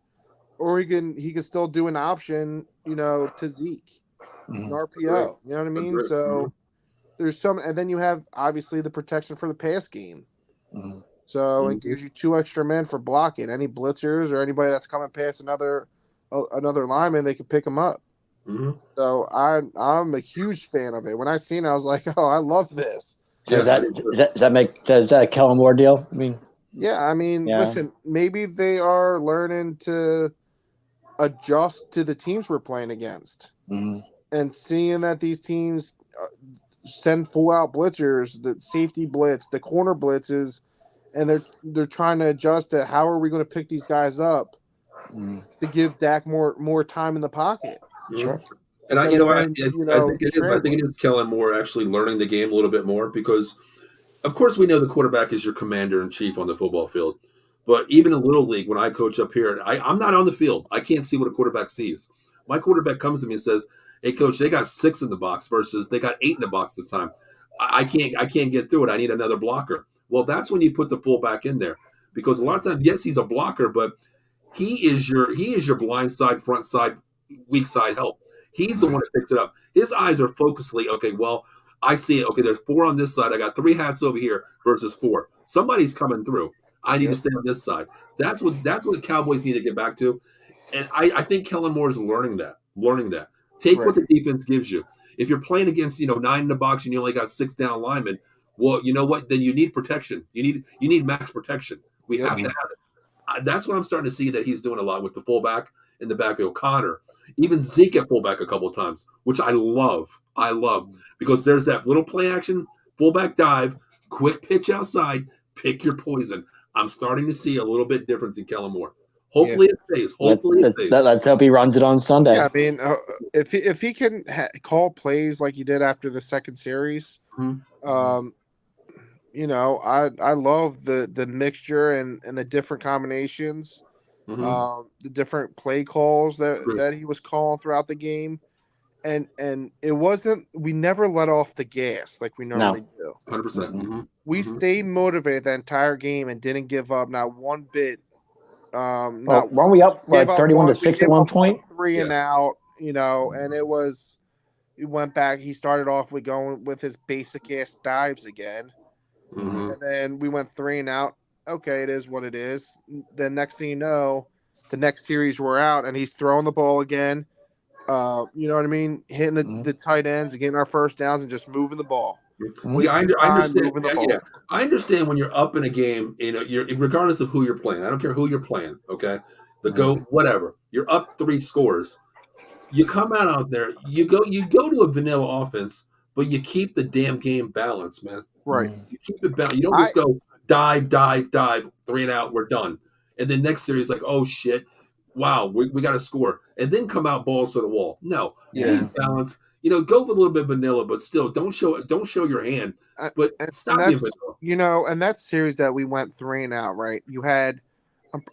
or he can still do an option, to Zeke, an RPO. You know what I mean? So there's some, and then you have obviously the protection for the pass game. So it gives you 2 extra men for blocking. Any blitzers or anybody that's coming past another lineman, they can pick them up. So I'm a huge fan of it. When I seen it, I was like, oh, I love this. So does that Kellen Moore deal? I mean, listen, maybe they are learning to adjust to the teams we're playing against, and seeing that these teams send full out blitzers, the safety blitz, the corner blitzes, and they're trying to adjust to how are we going to pick these guys up to give Dak more time in the pocket. Sure. And I think it is Kellen Moore actually learning the game a little bit more, because, of course, we know the quarterback is your commander in chief on the football field. But even in Little League, when I coach up here, I'm not on the field. I can't see what a quarterback sees. My quarterback comes to me and says, "Hey, coach, they got 6 in the box versus they got 8 in the box this time. I can't get through it. I need another blocker." Well, that's when you put the fullback in there, because a lot of times, yes, he's a blocker, but he is your blind side, front side, weak side help. He's the one that picks it up. His eyes are focusedly, okay, well, I see it. Okay, there's 4 on this side. I got 3 hats over here versus 4. Somebody's coming through. I need to stay on this side. That's what the Cowboys need to get back to. And I think Kellen Moore is learning that. Take what the defense gives you. If you're playing against, 9 in the box and you only got 6 down linemen, well, you know what? Then you need protection. You need max protection. We have to have it. That's what I'm starting to see that he's doing a lot with the fullback in the backfield. Connor, even Zeke at fullback a couple of times, which I love. Because there's that little play action, fullback dive, quick pitch outside, pick your poison. I'm starting to see a little bit difference in Kellen Moore. Hopefully it stays. Let's hope he runs it on Sunday. Yeah, I mean, if he can call plays like he did after the second series, I love the mixture and the different combinations, the different play calls that he was calling throughout the game. and it wasn't. We never let off the gas like we normally do. 100%. We stayed motivated that entire game and didn't give up, not one bit. Weren't we up like 31-6 at one point? 3 and out, and it was. He went back. He started off with going with his basic ass dives again, and then we went 3 and out. Okay, it is what it is. Then next thing you know, the next series we're out, and he's throwing the ball again. You know what I mean? Hitting the tight ends and getting our first downs and just moving the ball. See, I understand. I understand when you're up in a game. You're regardless of who you're playing. I don't care who you're playing. Okay, whatever. You're up 3 scores. You come out there. You go to a vanilla offense, but you keep the damn game balanced, man. Right. You keep it balanced. You don't just go dive, 3 and out. We're done. And then next series, like, oh shit, wow, we got to score, and then come out balls to the wall. No, balance. Go for a little bit vanilla, but still don't show your hand. But stop being vanilla. And that series that we went 3 and out, right? You had,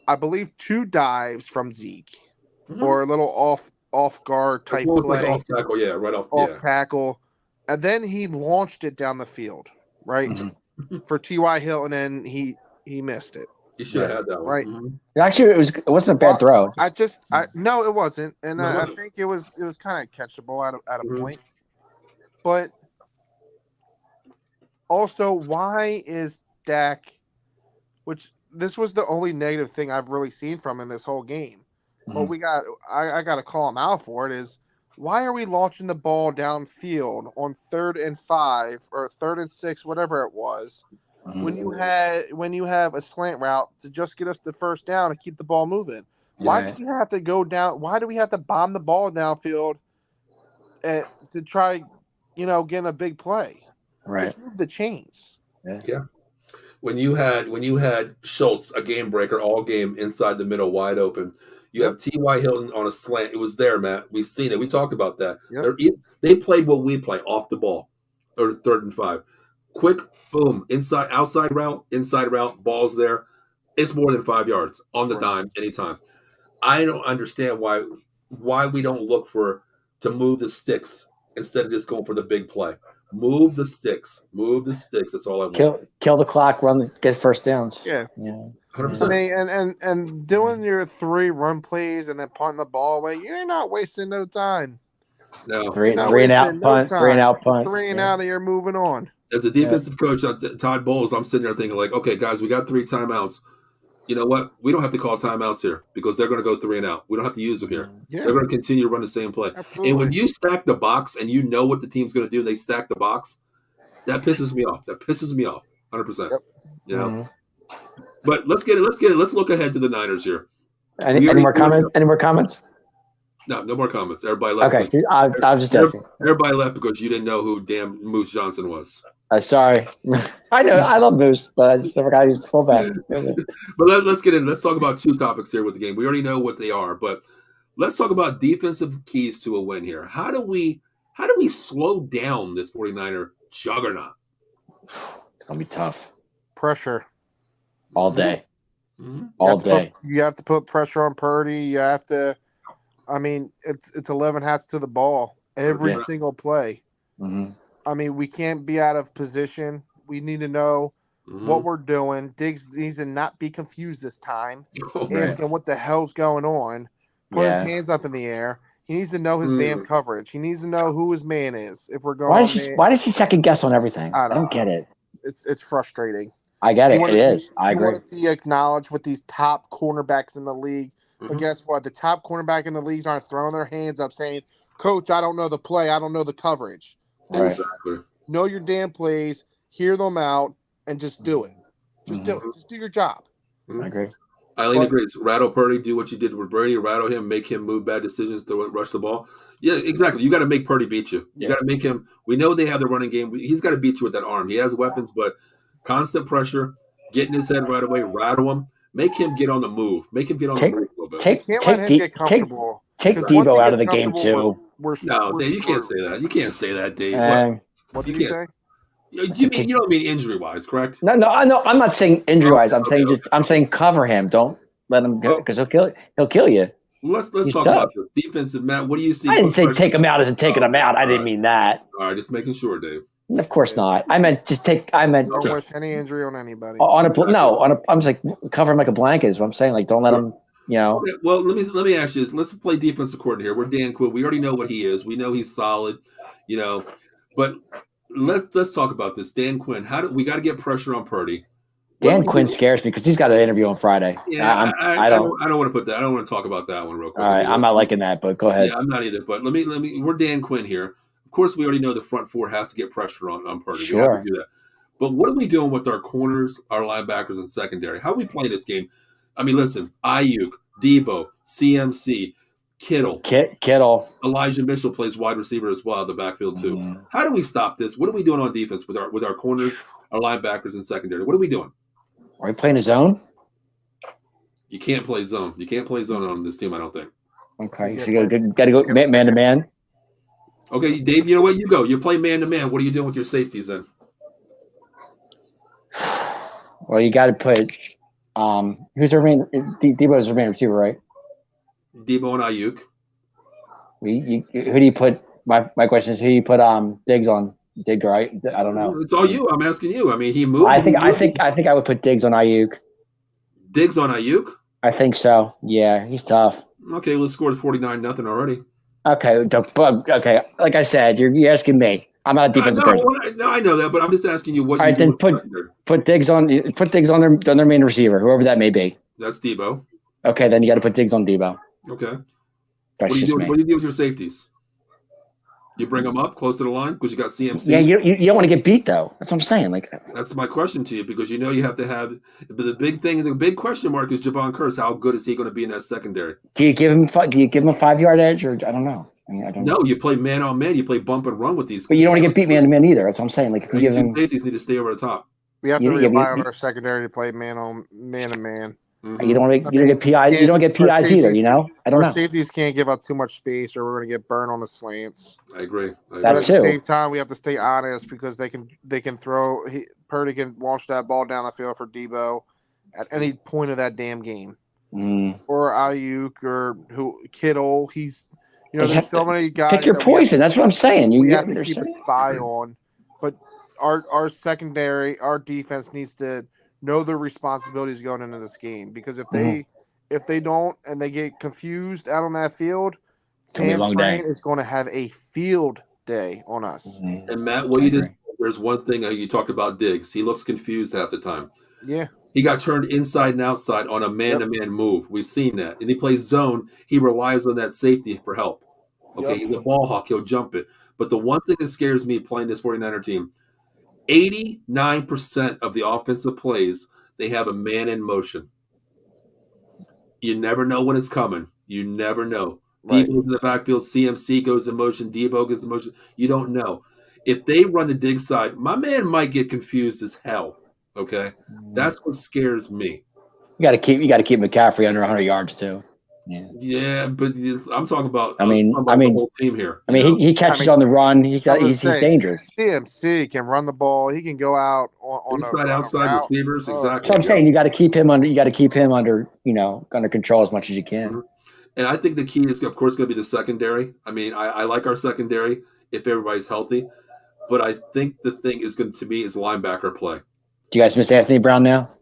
I believe, 2 dives from Zeke, or a little off guard type play, like off tackle, right off tackle, and then he launched it down the field, right, for T.Y. Hilton, and he missed it. You should have had that one, right? Actually, it wasn't a bad throw. No, it wasn't, and I think it was kind of catchable at a point. But also, why is Dak? Which this was the only negative thing I've really seen from in this whole game. But I got to call him out for it. Is why are we launching the ball downfield on 3rd and 5 or 3rd and 6, whatever it was? When you have a slant route to just get us the first down and keep the ball moving, why do you have to go down? Why do we have to bomb the ball downfield to try, getting a big play? Right. Just move the chains. Yeah. When you had Schultz, a game breaker all game inside the middle, wide open. You have T.Y. Hilton on a slant. It was there, Matt. We've seen it. We talked about that. Yep. They played what we play, off the ball, or 3rd and 5. Quick, boom, outside route, ball's there. It's more than 5 yards on the dime, anytime. I don't understand why we don't look to move the sticks instead of just going for the big play. Move the sticks. That's all I want. Kill the clock. Get first downs. Yeah. 100%. And doing your 3 run plays and then punting the ball away, you're not wasting no time. No. 3 and out punt. 3 and out punt. 3 and out, and you're moving on. As a defensive coach, Todd Bowles, I'm sitting there thinking like, okay, guys, we got 3 timeouts. You know what? We don't have to call timeouts here because they're going to go 3 and out. We don't have to use them here. Yeah. They're going to continue to run the same play. Absolutely. And when you stack the box and you know what the team's going to do, and they stack the box, that pisses me off. 100%. Yep. But let's get it. Let's look ahead to the Niners here. Any more comments? No more comments. Everybody left. Okay, I was just asking. Everybody left because you didn't know who damn Moose Johnson was. Sorry. I know. I love Moose, but I just never got his fullback. But let's get in. Let's talk about 2 topics here with the game. We already know what they are, but let's talk about defensive keys to a win here. How do we slow down this 49er juggernaut? It's going to be tough. Pressure. All day. All day. You have to put pressure on Purdy. You have to – I mean, it's 11 hats to the ball every single play. I mean, we can't be out of position. We need to know what we're doing. Diggs needs to not be confused this time. Asking what the hell's going on. Put his hands up in the air. He needs to know his damn coverage. He needs to know who his man is. If we're going, why does he second guess on everything? I don't get it. It's frustrating. I get it. It is. I agree. You want to be acknowledged with these top cornerbacks in the league. But guess what? The top cornerback in the leagues aren't throwing their hands up saying, Coach, I don't know the play. I don't know the coverage. Exactly. Know your damn plays, hear them out, and just do it. Just do it. Just do your job. I agree. Eileen agrees. Rattle Purdy, do what you did with Brady. Rattle him, make him move bad decisions to rush the ball. Yeah, exactly. You got to make Purdy beat you. You got to make him. We know they have the running game. He's got to beat you with that arm. He has weapons, but constant pressure, getting his head right away, rattle him. Make him get on the move. Make him get on the move a little bit. Take Debo out of the game too. No, Dave, you can't say that. You can't say that, Dave. What did you say? You don't mean injury-wise, correct? No. I'm not saying injury-wise. I'm saying cover him. Don't let him go because he'll kill you. Let's talk about this defensive. Matt, what do you see? I didn't say take him out as in taking him out. I didn't mean that. All right, just making sure, Dave. Of course not. I meant just take. I meant don't wish any injury on anybody. I'm just like cover him like a blanket. Is what I'm saying. Like don't let him. Okay, well, let me ask you this. Let's play defensive coordinator here. We're Dan Quinn. We already know what he is. We know he's solid. But let's talk about this. Dan Quinn. We got to get pressure on Purdy. Dan Quinn scares me because he's got an interview on Friday. Yeah, I don't want to put that. I don't want to talk about that one real quick. All right, I'm not liking that, but go ahead. Yeah, I'm not either. But let me. We're Dan Quinn here. Of course, we already know the front four has to get pressure on Purdy. Sure. We have to do that. But what are we doing with our corners, our linebackers, and secondary? How are we playing this game? I mean, listen, Ayuk, Debo, CMC, Kittle. Elijah Mitchell plays wide receiver as well, the backfield too. Mm-hmm. How do we stop this? What are we doing on defense with our corners, our linebackers, and secondary? What are we doing? Are we playing a zone? You can't play zone. You can't play zone on this team, I don't think. Okay, so you got to go man to man. Okay, Dave, you know what? You go. You play man to man. What are you doing with your safeties then? Well, you got to put who's their main? Debo's their main receiver, right? Debo and Ayuk. Who do you put? My question is, who do you put Diggs on? Diggs, right? I don't know. It's all you. I'm asking you. I mean, he moved. I think I would put Diggs on Ayuk. Diggs on Ayuk? I think so. Yeah, he's tough. Okay, well, scored 49-0 already. Okay, like I said, you're asking me. I'm not a defensive person. No, I know that, but I'm just asking you what. All right, then put Diggs on their main receiver, whoever that may be. That's Debo. Okay, then you got to put Diggs on Debo. Okay. What do you do with your safeties? You bring them up close to the line because you got CMC. Yeah, you don't want to get beat though. That's what I'm saying. Like that's my question to you because you have to have. But the big question mark is Javon Curse. How good is he going to be in that secondary? Do you give him a 5-yard edge or I don't know. I mean, I don't. No, you play man on man. You play bump and run with these. But you don't want to get beat man to man either. That's what I'm saying. Like if you give him, safeties need to stay over the top. We have to rely on our secondary to play man to man. Mm-hmm. You don't get PIs. You don't get PIs either. I don't know. Our safeties can't give up too much space, or we're going to get burned on the slants. I agree. But at the same time, we have to stay honest because they can throw. Purdy can launch that ball down the field for Debo at any point of that damn game, or Ayuk or Kittle. He's there's so many guys. Pick your poison. That's what I'm saying. We have to keep a spy on, but our secondary, our defense needs to know their responsibilities going into this game because if they don't and they get confused out on that field, Sam Frank is going to have a field day on us. And Matt, there's one thing you talked about Diggs. He looks confused half the time. Yeah. He got turned inside and outside on a man-to-man move. We've seen that. And he plays zone. He relies on that safety for help. Okay, he's a ball hawk. He'll jump it. But the one thing that scares me playing this 49er team, 89% of the offensive plays, they have a man in motion. You never know when it's coming. You never know. Right. Debo's in the backfield. CMC goes in motion. Debo goes in motion. You don't know. If they run the dig side, my man might get confused as hell. Okay, that's what scares me. You got to keep McCaffrey under 100 yards too. Yeah, but I'm talking about. I mean, the whole team here. I mean, he catches on the run. He's dangerous. CMC can run the ball. He can go out on inside, outside receivers. Exactly. So I'm saying you got to keep him under. You got to keep him under. Under control as much as you can. Mm-hmm. And I think the key is, of course, going to be the secondary. I mean, I like our secondary if everybody's healthy, but I think the thing is going to be is linebacker play. Do you guys miss Anthony Brown now?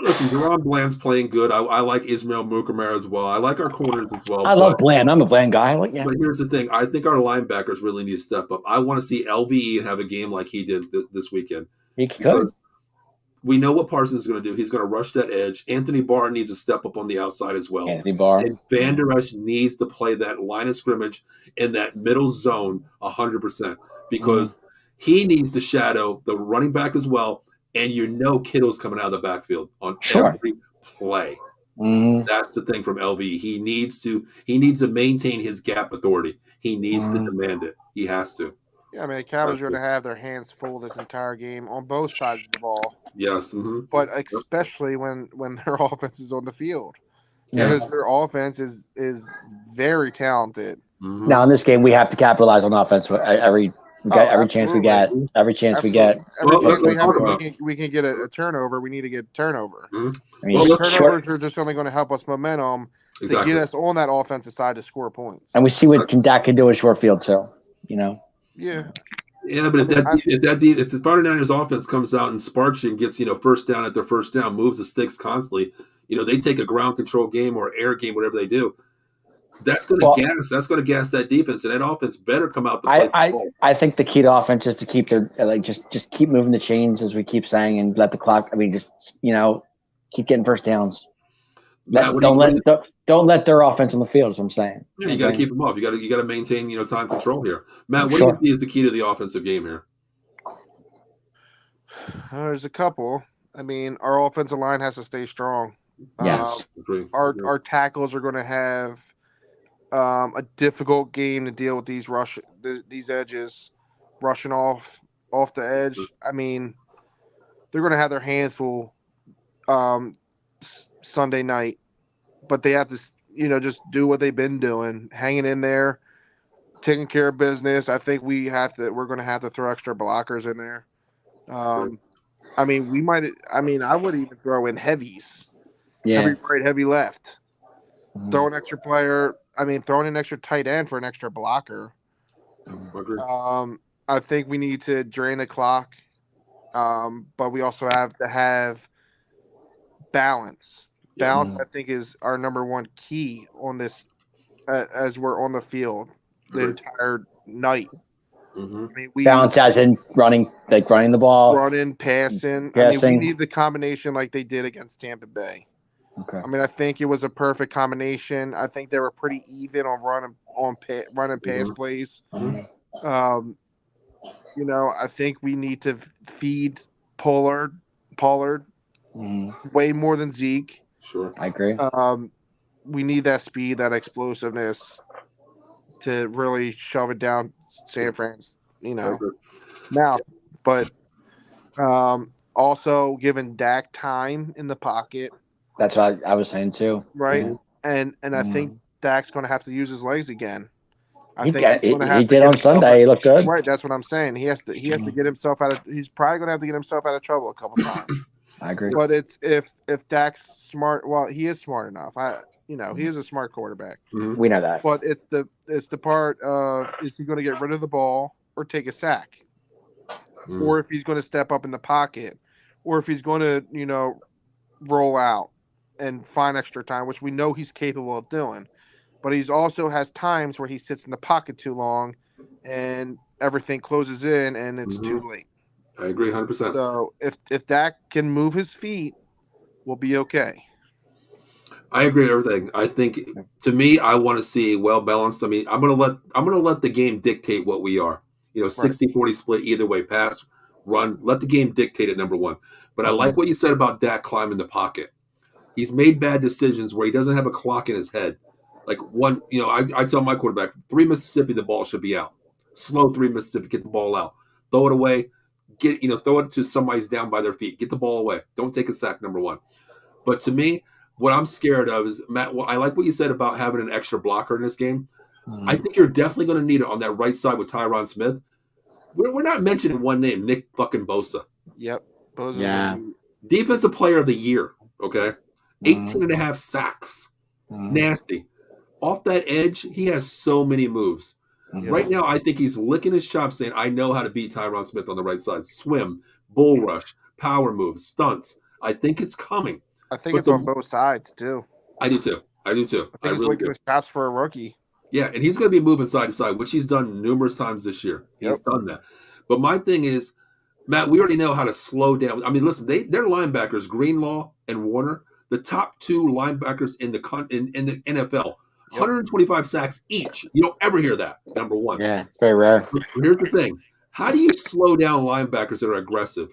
Listen, Deron Bland's playing good. I like Ismail Mukamara as well. I like our corners as well. I love Bland. I'm a Bland guy. But here's the thing. I think our linebackers really need to step up. I want to see LVE have a game like he did this weekend. He could. We know what Parsons is going to do. He's going to rush that edge. Anthony Barr needs to step up on the outside as well. Anthony Barr. And Van Der Esch needs to play that line of scrimmage in that middle zone 100% because he needs to shadow the running back as well. And Kittle's coming out of the backfield on every play. That's the thing from LV. He needs to maintain his gap authority. He needs to demand it. He has to. Yeah, I mean, the Cowboys are going to have their hands full this entire game on both sides of the ball. Yes. But especially when their offense is on the field. Because their offense is very talented. Now, in this game, we have to capitalize on offense every chance we get. Every chance we get. We can get a turnover. We need to get a turnover. Mm-hmm. Turnovers are just only going to help us momentum to get us on that offensive side to score points. And we see what Dak can do in short field too. Yeah. Yeah, but if the 49ers offense comes out and sparks you and gets first down after first down, moves the sticks constantly, they take a ground control game or air game, whatever they do. That's going to gas. That's going to gas that defense, and that offense better come out to play. I think the key to offense is to keep their just keep moving the chains, as we keep saying, and let the clock. I mean, just keep getting first downs. Don't let their offense on the field. Is what I'm saying. Yeah, you got to keep them off. You got to maintain time control here. Matt, what do you see is the key to the offensive game here? There's a couple. I mean, our offensive line has to stay strong. Yes. Our tackles are going to have a difficult game to deal with these edges rushing off the edge. I mean, they're going to have their hands full Sunday night, but they have to just do what they've been doing, hanging in there, taking care of business. I think we're going to have to throw extra blockers in there. I mean, I would even throw in heavies. Yeah. Heavy right, heavy left. Throw an extra player. I mean, throwing an extra tight end for an extra blocker. I think we need to drain the clock, but we also have to have balance. Balance, I think, is our number one key on this as we're on the field the entire night. I mean, balance as in running the ball, passing. I mean, we need the combination like they did against Tampa Bay. Okay. I mean, I think it was a perfect combination. I think they were pretty even on running pass plays. I think we need to feed Pollard way more than Zeke. Sure, I agree. We need that speed, that explosiveness to really shove it down San Fran's. Now, but also giving Dak time in the pocket. That's what I was saying too. Right. And I think Dak's going to have to use his legs again. He did on Sunday. He looked good. Right. That's what I'm saying. He has to get himself out of. He's probably going to have to get himself out of trouble a couple times. I agree. But it's if Dak's smart. Well, he is smart enough. He is a smart quarterback. We know that. But it's the part of, is he going to get rid of the ball or take a sack, or if he's going to step up in the pocket, or if he's going to roll out and find extra time, which we know he's capable of doing. But he's also has times where he sits in the pocket too long and everything closes in and it's too late. I agree 100%. So if Dak can move his feet, we'll be okay. I agree with everything. I think, to me, I want to see well balanced. I mean, I'm gonna let the game dictate what we are. 60-40 split either way, pass, run. Let the game dictate it, number one. But I like what you said about Dak climbing the pocket. He's made bad decisions where he doesn't have a clock in his head. Like I tell my quarterback, 3 Mississippi, the ball should be out. Slow 3 Mississippi, get the ball out. Throw it away. Throw it to somebody's down by their feet. Get the ball away. Don't take a sack, number one. But to me, what I'm scared of is, Matt, I like what you said about having an extra blocker in this game. I think you're definitely going to need it on that right side with Tyron Smith. We're not mentioning one name, Nick fucking Bosa. Yep. Defensive player of the year, okay? 18 and a half sacks. Nasty. Off that edge, he has so many moves. Right now, I think he's licking his chops saying, I know how to beat Tyron Smith on the right side. Swim, bull rush, power moves, stunts. I think it's coming. I think it's on both sides, too. I do, too. I think he's licking his chops for a rookie. Yeah, and he's going to be moving side to side, which he's done numerous times this year. He's done that. But my thing is, Matt, we already know how to slow down. I mean, listen, their linebackers, Greenlaw and Warner, the top 2 linebackers in the NFL, 125 sacks each. You don't ever hear that, number one. Yeah, it's very rare. But here's the thing. How do you slow down linebackers that are aggressive?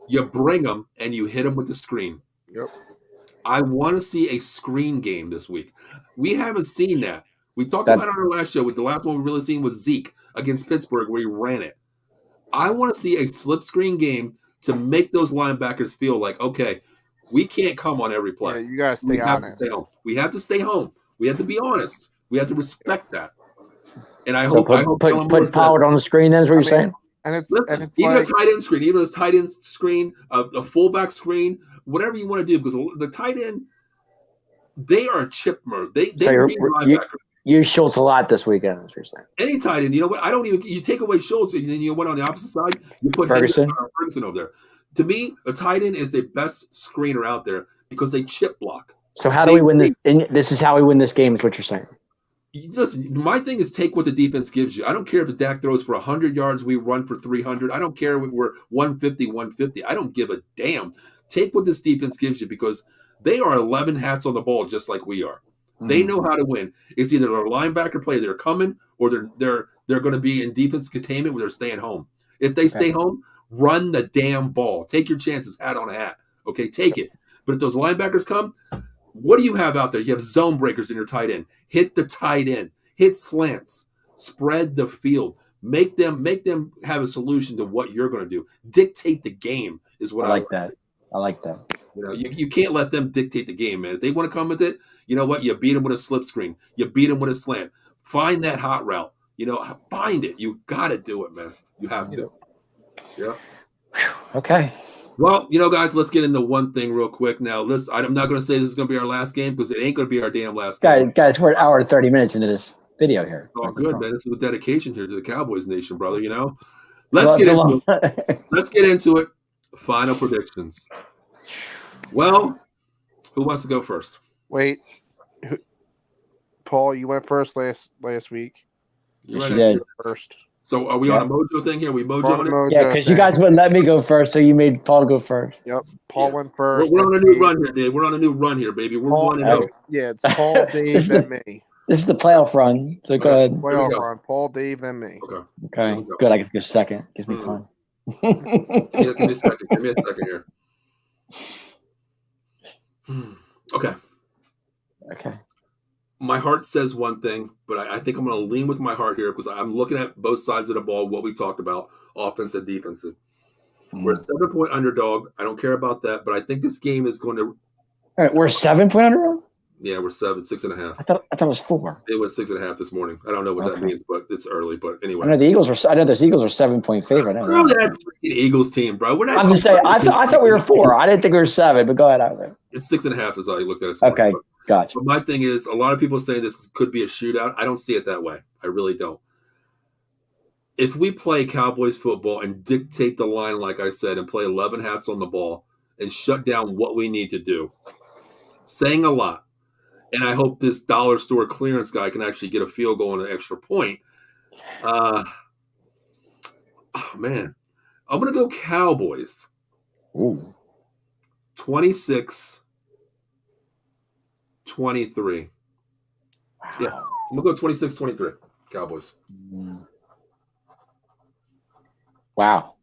You bring them and you hit them with the screen. Yep. I want to see a screen game this week. We haven't seen that. We talked about it on our last show. The last one we really seen was Zeke against Pittsburgh, where he ran it. I want to see a slip screen game to make those linebackers feel like, okay, we can't come on every play. Yeah, you got to stay honest. We have to stay home. We have to be honest. We have to respect that. And I hope put Pollard on the screen. Then is what you're saying. And it's even a tight end screen, even a tight end screen, a fullback screen, whatever you want to do, because the tight end, They are a chip mode. They read linebacker. You use Schultz a lot this weekend, as you're saying. Any tight end, you know what? You take away Schultz and then you went on the opposite side, you put Ferguson over there. To me, a tight end is the best screener out there because they chip block. So how do we win this? This is how we win this game, is what you're saying. Listen, my thing is take what the defense gives you. I don't care if the Dak throws for 100 yards, we run for 300. I don't care if we're 150. I don't give a damn. Take what this defense gives you because they are 11 hats on the ball just like we are. They know how to win. It's either their linebacker play, they're coming, or they're going to be in defense containment where they're staying home. If they stay home, run the damn ball. Take your chances, hat on a hat. Okay, take it. But if those linebackers come, what do you have out there? You have zone breakers in your tight end. Hit the tight end. Hit slants. Spread the field. Make them have a solution to what you're going to do. Dictate the game is what I like. I like that. You know, you can't let them dictate the game, man. If they want to come with it, you know what? You beat them with a slip screen. You beat them with a slant. Find that hot route. You know, find it. You got to do it, man. You have to. Yeah. Okay. Well, you know, guys, let's get into one thing real quick. Now, I'm not going to say this is going to be our last game because it ain't going to be our damn last game. Guys, we're an hour and 30 minutes into this video here. It's all good, man. This is a dedication here to the Cowboys Nation, brother, you know? Let's get into it. Final predictions. Well, who wants to go first? Wait. Paul, you went first last week. You did. First. So are we on a mojo thing here? We mojoing it? Yeah, because you guys wouldn't let me go first, so you made Paul go first. Yep. Paul went first. We're on a new run here, Dave. We're on a new run here, baby. We're 1-0. Yeah, it's Paul, Dave, and me. This is the playoff run, so go ahead. Playoff run. Paul, Dave, and me. Okay. Good. I get a second. Gives me time. Give me a second. Give me a second here. Okay. My heart says one thing, but I think I'm going to lean with my heart here because I'm looking at both sides of the ball, what we talked about, offensive, defensive. We're a 7-point underdog. I don't care about that, but I think this game is going to. All right, we're 7-point underdog? Yeah, we're 6.5. I thought it was 4. It was 6.5 this morning. I don't know what that means, but it's early. But anyway, I know the Eagles are 7-point favorite. Screw that freaking Eagles team, bro. We're not. I'm just saying. I thought we were 4. I didn't think we were 7. But go ahead, out there. It's 6.5 is how you looked at it. Okay, gotcha. But my thing is, a lot of people say this could be a shootout. I don't see it that way. I really don't. If we play Cowboys football and dictate the line, like I said, and play 11 hats on the ball and shut down what we need to do, saying a lot. And I hope this dollar store clearance guy can actually get a field goal and an extra point. Oh, man. I'm going to go Cowboys. Ooh. 26-23. Yeah. I'm going to go 26-23. Cowboys. Wow.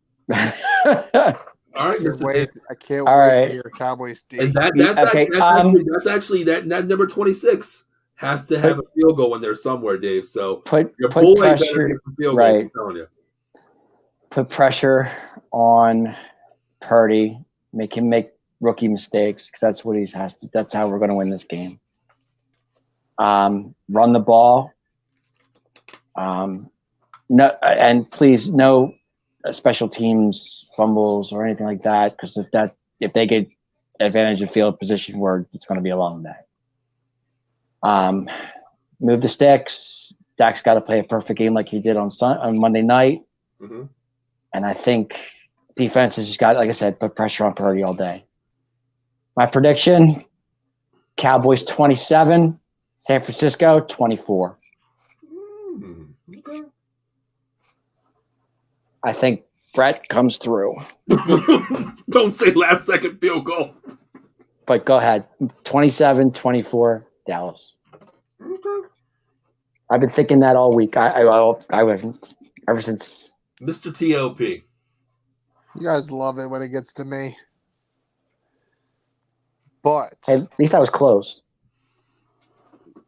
All right, I can't wait to hear Cowboys team. And that's actually that number 26 has to have a field goal in there somewhere, Dave. So put boy pressure, better get the field goal. right. I'm telling you. Put pressure on Purdy. Make him make rookie mistakes because that's what he has to. That's how we're going to win this game. Run the ball. No, and please no special teams fumbles or anything like that, because if they get advantage of field position, it's going to be a long day. Move the sticks. Dak's got to play a perfect game like he did on Monday night, and I think defense has just got, like I said, put pressure on Purdy all day. My prediction: Cowboys 27, San Francisco 24. Okay. I think Brett comes through. Don't say last second field goal. But go ahead. 27-24, Dallas. Okay. I've been thinking that all week. I haven't ever since. Mr. T.O.P. You guys love it when it gets to me. But At least I was close.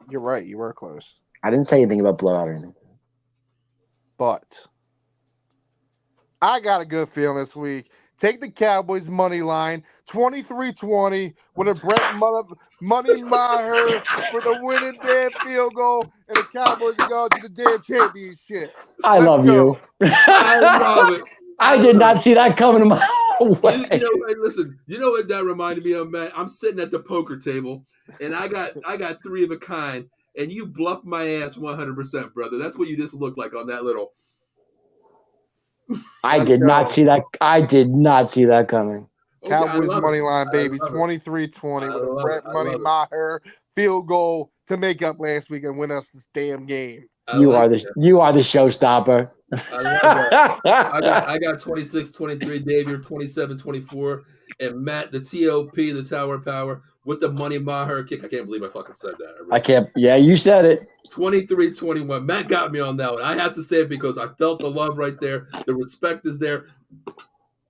You're right. You were close. I didn't say anything about blowout or anything. But I got a good feeling this week. Take the Cowboys money line, 23-20, with a Brett Maher for the winning damn field goal, and the Cowboys are going to the damn championship. I love you. I love it. I did not see that coming to my way. You know what? Listen, you know what that reminded me of, man? I'm sitting at the poker table, and I got 3 of a kind, and you bluffed my ass 100%, brother. That's what you just look like on that little. I did not see that. I did not see that coming. Okay, Cowboys money line, baby, 23-20 with a Brett Maher field goal to make up last week and win us this damn game. You are the showstopper. I love that. I got 26-23, Dave, you're 27-24, and Matt, the TOP, the Tower of Power, with the money Maher kick. I can't believe I fucking said that. I can't. Yeah, you said it. 23-21. Matt got me on that one. I have to say it because I felt the love right there. The respect is there.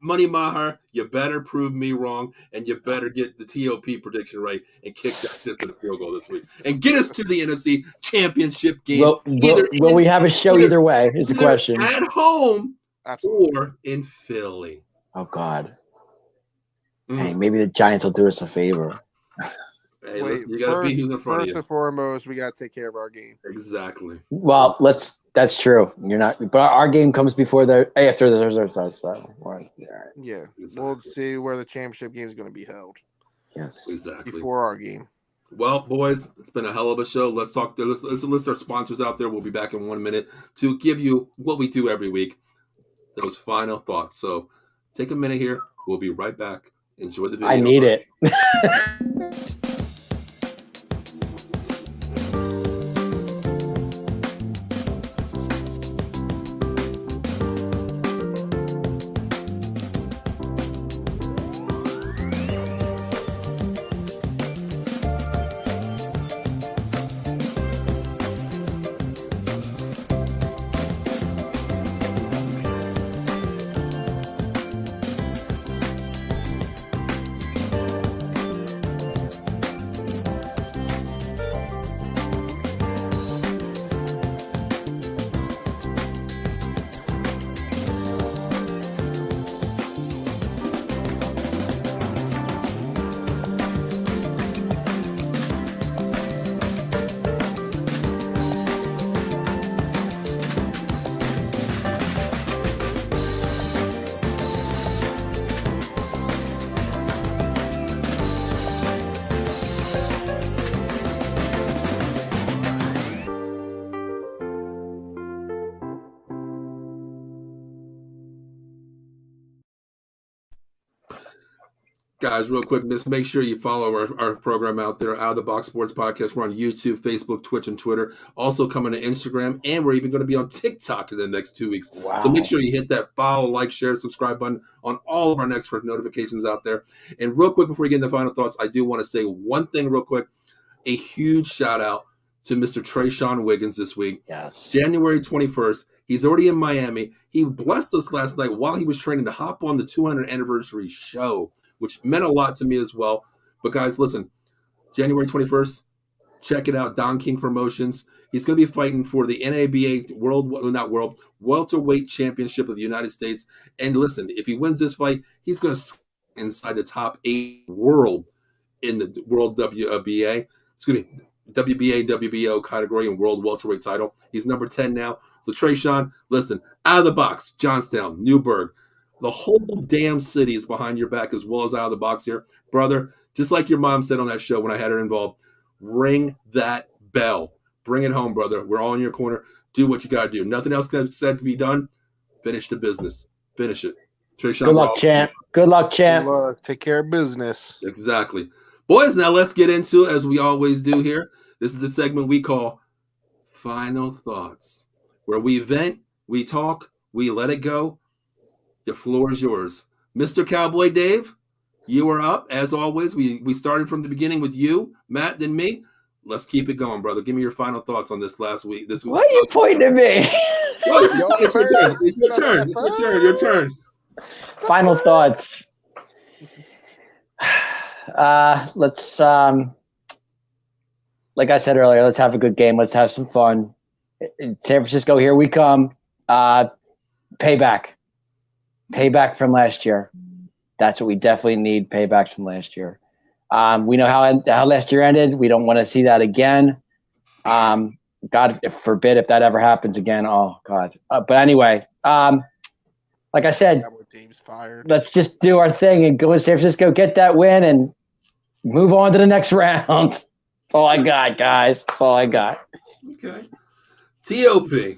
Money Maher, you better prove me wrong, and you better get the TOP prediction right and kick that shit to the field goal this week. And get us to the NFC Championship game. Will we have a show either way is the question. At home or in Philly. Oh, God. Hey, maybe the Giants will do us a favor. Hey, listen, you got to be who's in front of you. First and foremost, we got to take care of our game. Exactly. Well, that's true. You're not, but our game comes after the Thursday. So, right. Yeah, exactly. We'll see where the championship game is going to be held. Yes, exactly. Before our game. Well, boys, it's been a hell of a show. Let's talk. Let's list our sponsors out there. We'll be back in 1 minute to give you what we do every week. Those final thoughts. So, take a minute here. We'll be right back. Enjoy the video. I need it. Guys, real quick, just make sure you follow our program out there, Out of the Box Sports Podcast. We're on YouTube, Facebook, Twitch, and Twitter. Also coming to Instagram, and we're even going to be on TikTok in the next 2 weeks. Wow. So make sure you hit that follow, like, share, subscribe button on all of our next notifications out there. And real quick, before we get into final thoughts, I do want to say one thing real quick. A huge shout out to Mr. Trayshawn Wiggins this week. Yes. January 21st. He's already in Miami. He blessed us last night while he was training to hop on the 200th anniversary show, which meant a lot to me as well. But guys, listen, January 21st, check it out, Don King Promotions. He's going to be fighting for the NABA welterweight championship of the United States. And listen, if he wins this fight, he's going to inside the top 8 world in the world WBA. It's going to be WBA, WBO category and world welterweight title. He's number 10 now. So Trayshawn, listen, out of the box, Johnstown, Newburgh, the whole damn city is behind your back as well as out of the box here. Brother, just like your mom said on that show when I had her involved, ring that bell. Bring it home, brother. We're all in your corner. Do what you got to do. Nothing else said to be done. Finish the business. Finish it. Trayshawn, good luck, champ. Good luck, champ. Good luck. Take care of business. Exactly. Boys, now let's get into it as we always do here. This is a segment we call Final Thoughts, where we vent, we talk, we let it go. The floor is yours. Mr. Cowboy Dave, you are up. As always, we started from the beginning with you, Matt, then me. Let's keep it going, brother. Give me your final thoughts on this last week. Why are you pointing at me? Well, it's your turn. It's your turn. It's your turn. Your turn. Final thoughts. Let's like I said earlier, let's have a good game. Let's have some fun. In San Francisco, here we come. Payback from last year. That's what we definitely need. Paybacks from last year. We know how last year ended. We don't want to see that again. God forbid if that ever happens again. Oh God. But anyway, like I said, Dave's fired. Let's just do our thing and go to San Francisco, get that win, and move on to the next round. That's all I got, guys. That's all I got. Okay. TOP.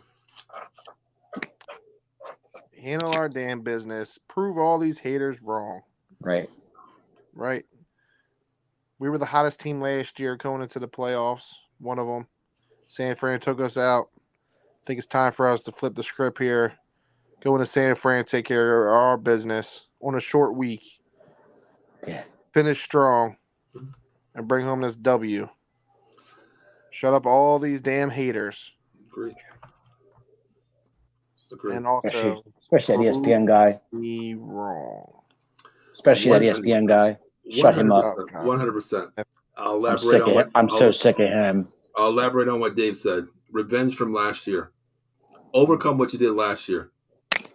Handle our damn business. Prove all these haters wrong. Right. We were the hottest team last year going into the playoffs. One of them. San Fran took us out. I think it's time for us to flip the script here. Go into San Fran, take care of our business on a short week. Yeah. Finish strong and bring home this W. Shut up all these damn haters. Agree. And also, especially that ESPN guy. Be wrong. Especially that ESPN guy. Shut him up. 100%. I'm so sick of him. I'll elaborate on what Dave said. Revenge from last year. Overcome what you did last year.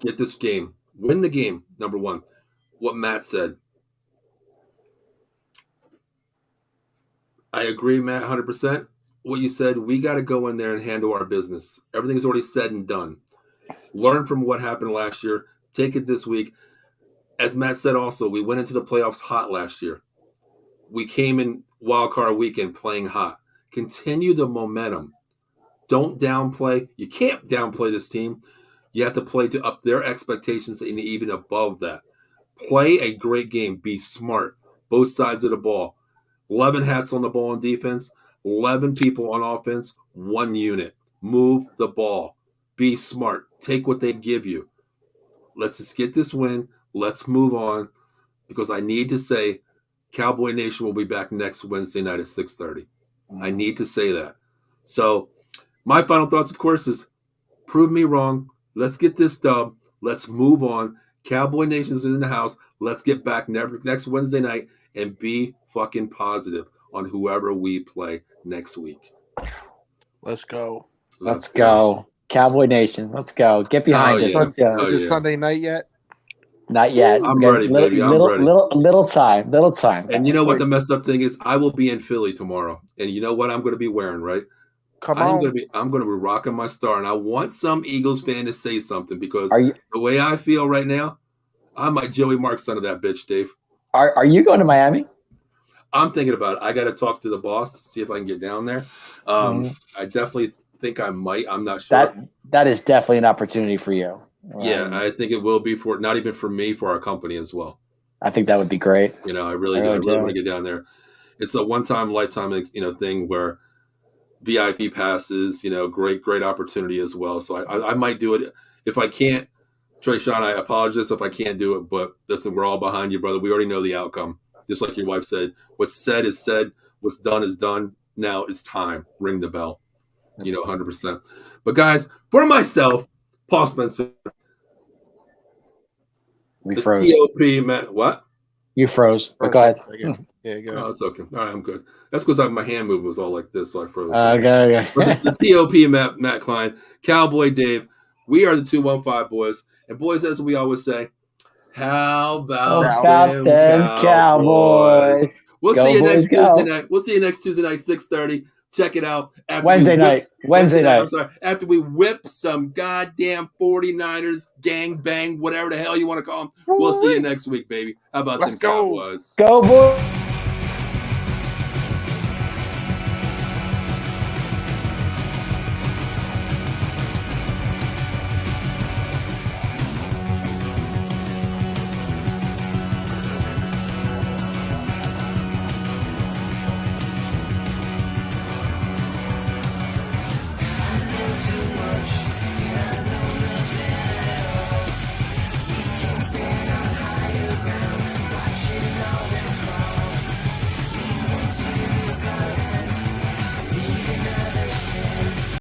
Get this game. Win the game, number one. What Matt said. I agree, Matt, 100%. What you said, we got to go in there and handle our business. Everything is already said and done. Learn from what happened last year. Take it this week. As Matt said also, we went into the playoffs hot last year. We came in wildcard weekend playing hot. Continue the momentum. Don't downplay. You can't downplay this team. You have to play to up their expectations and even above that. Play a great game. Be smart. Both sides of the ball. 11 hats on the ball on defense. 11 people on offense. 1 unit. Move the ball. Be smart. Take what they give you. Let's just get this win. Let's move on. Because I need to say, Cowboy Nation will be back next Wednesday night at 6:30. I need to say that. So my final thoughts, of course, is prove me wrong. Let's get this dub. Let's move on. Cowboy Nation's in the house. Let's get back next Wednesday night and be fucking positive on whoever we play next week. Let's go. Let's go. Cowboy Nation. Let's go. Get behind us. Let's go. Is it Sunday night yet? Not yet. I'm ready, baby. I'm ready. Little time. And you know what the messed up thing is? I will be in Philly tomorrow. And you know what I'm going to be wearing, right? I'm going to be rocking my star. And I want some Eagles fan to say something because the way I feel right now, I might Joey Mark son of that bitch, Dave. Are you going to Miami? I'm thinking about it. I got to talk to the boss, see if I can get down there. I definitely think I might. I'm not sure. That is definitely an opportunity for you. Yeah, I think it will be for not even for me, for our company as well. I think that would be great. You know, I really want to get down there. It's a one-time, lifetime, thing where VIP passes, great opportunity as well. So I might do it. If I can't, Trayshawn, I apologize if I can't do it, but listen, we're all behind you, brother. We already know the outcome. Just like your wife said, what's said is said. What's done is done. Now it's time. Ring the bell. 100%. But guys, for myself, Paul Spencer. We froze. TOP, Matt. What? You froze. But go ahead. Yeah, go ahead. Oh, it's okay. All right, I'm good. That's because my hand movement was all like this, so I froze. Okay. The TOP, Matt Klein, Cowboy Dave. We are the 215 boys. And boys, as we always say, how about them Cowboys? We'll see you next Tuesday night. We'll see you next Tuesday night, 6:30. Check it out. Wednesday night. I'm sorry. After we whip some goddamn 49ers gang bang, whatever the hell you want to call them, we'll see you next week, baby. How about them Cowboys? Go, boys.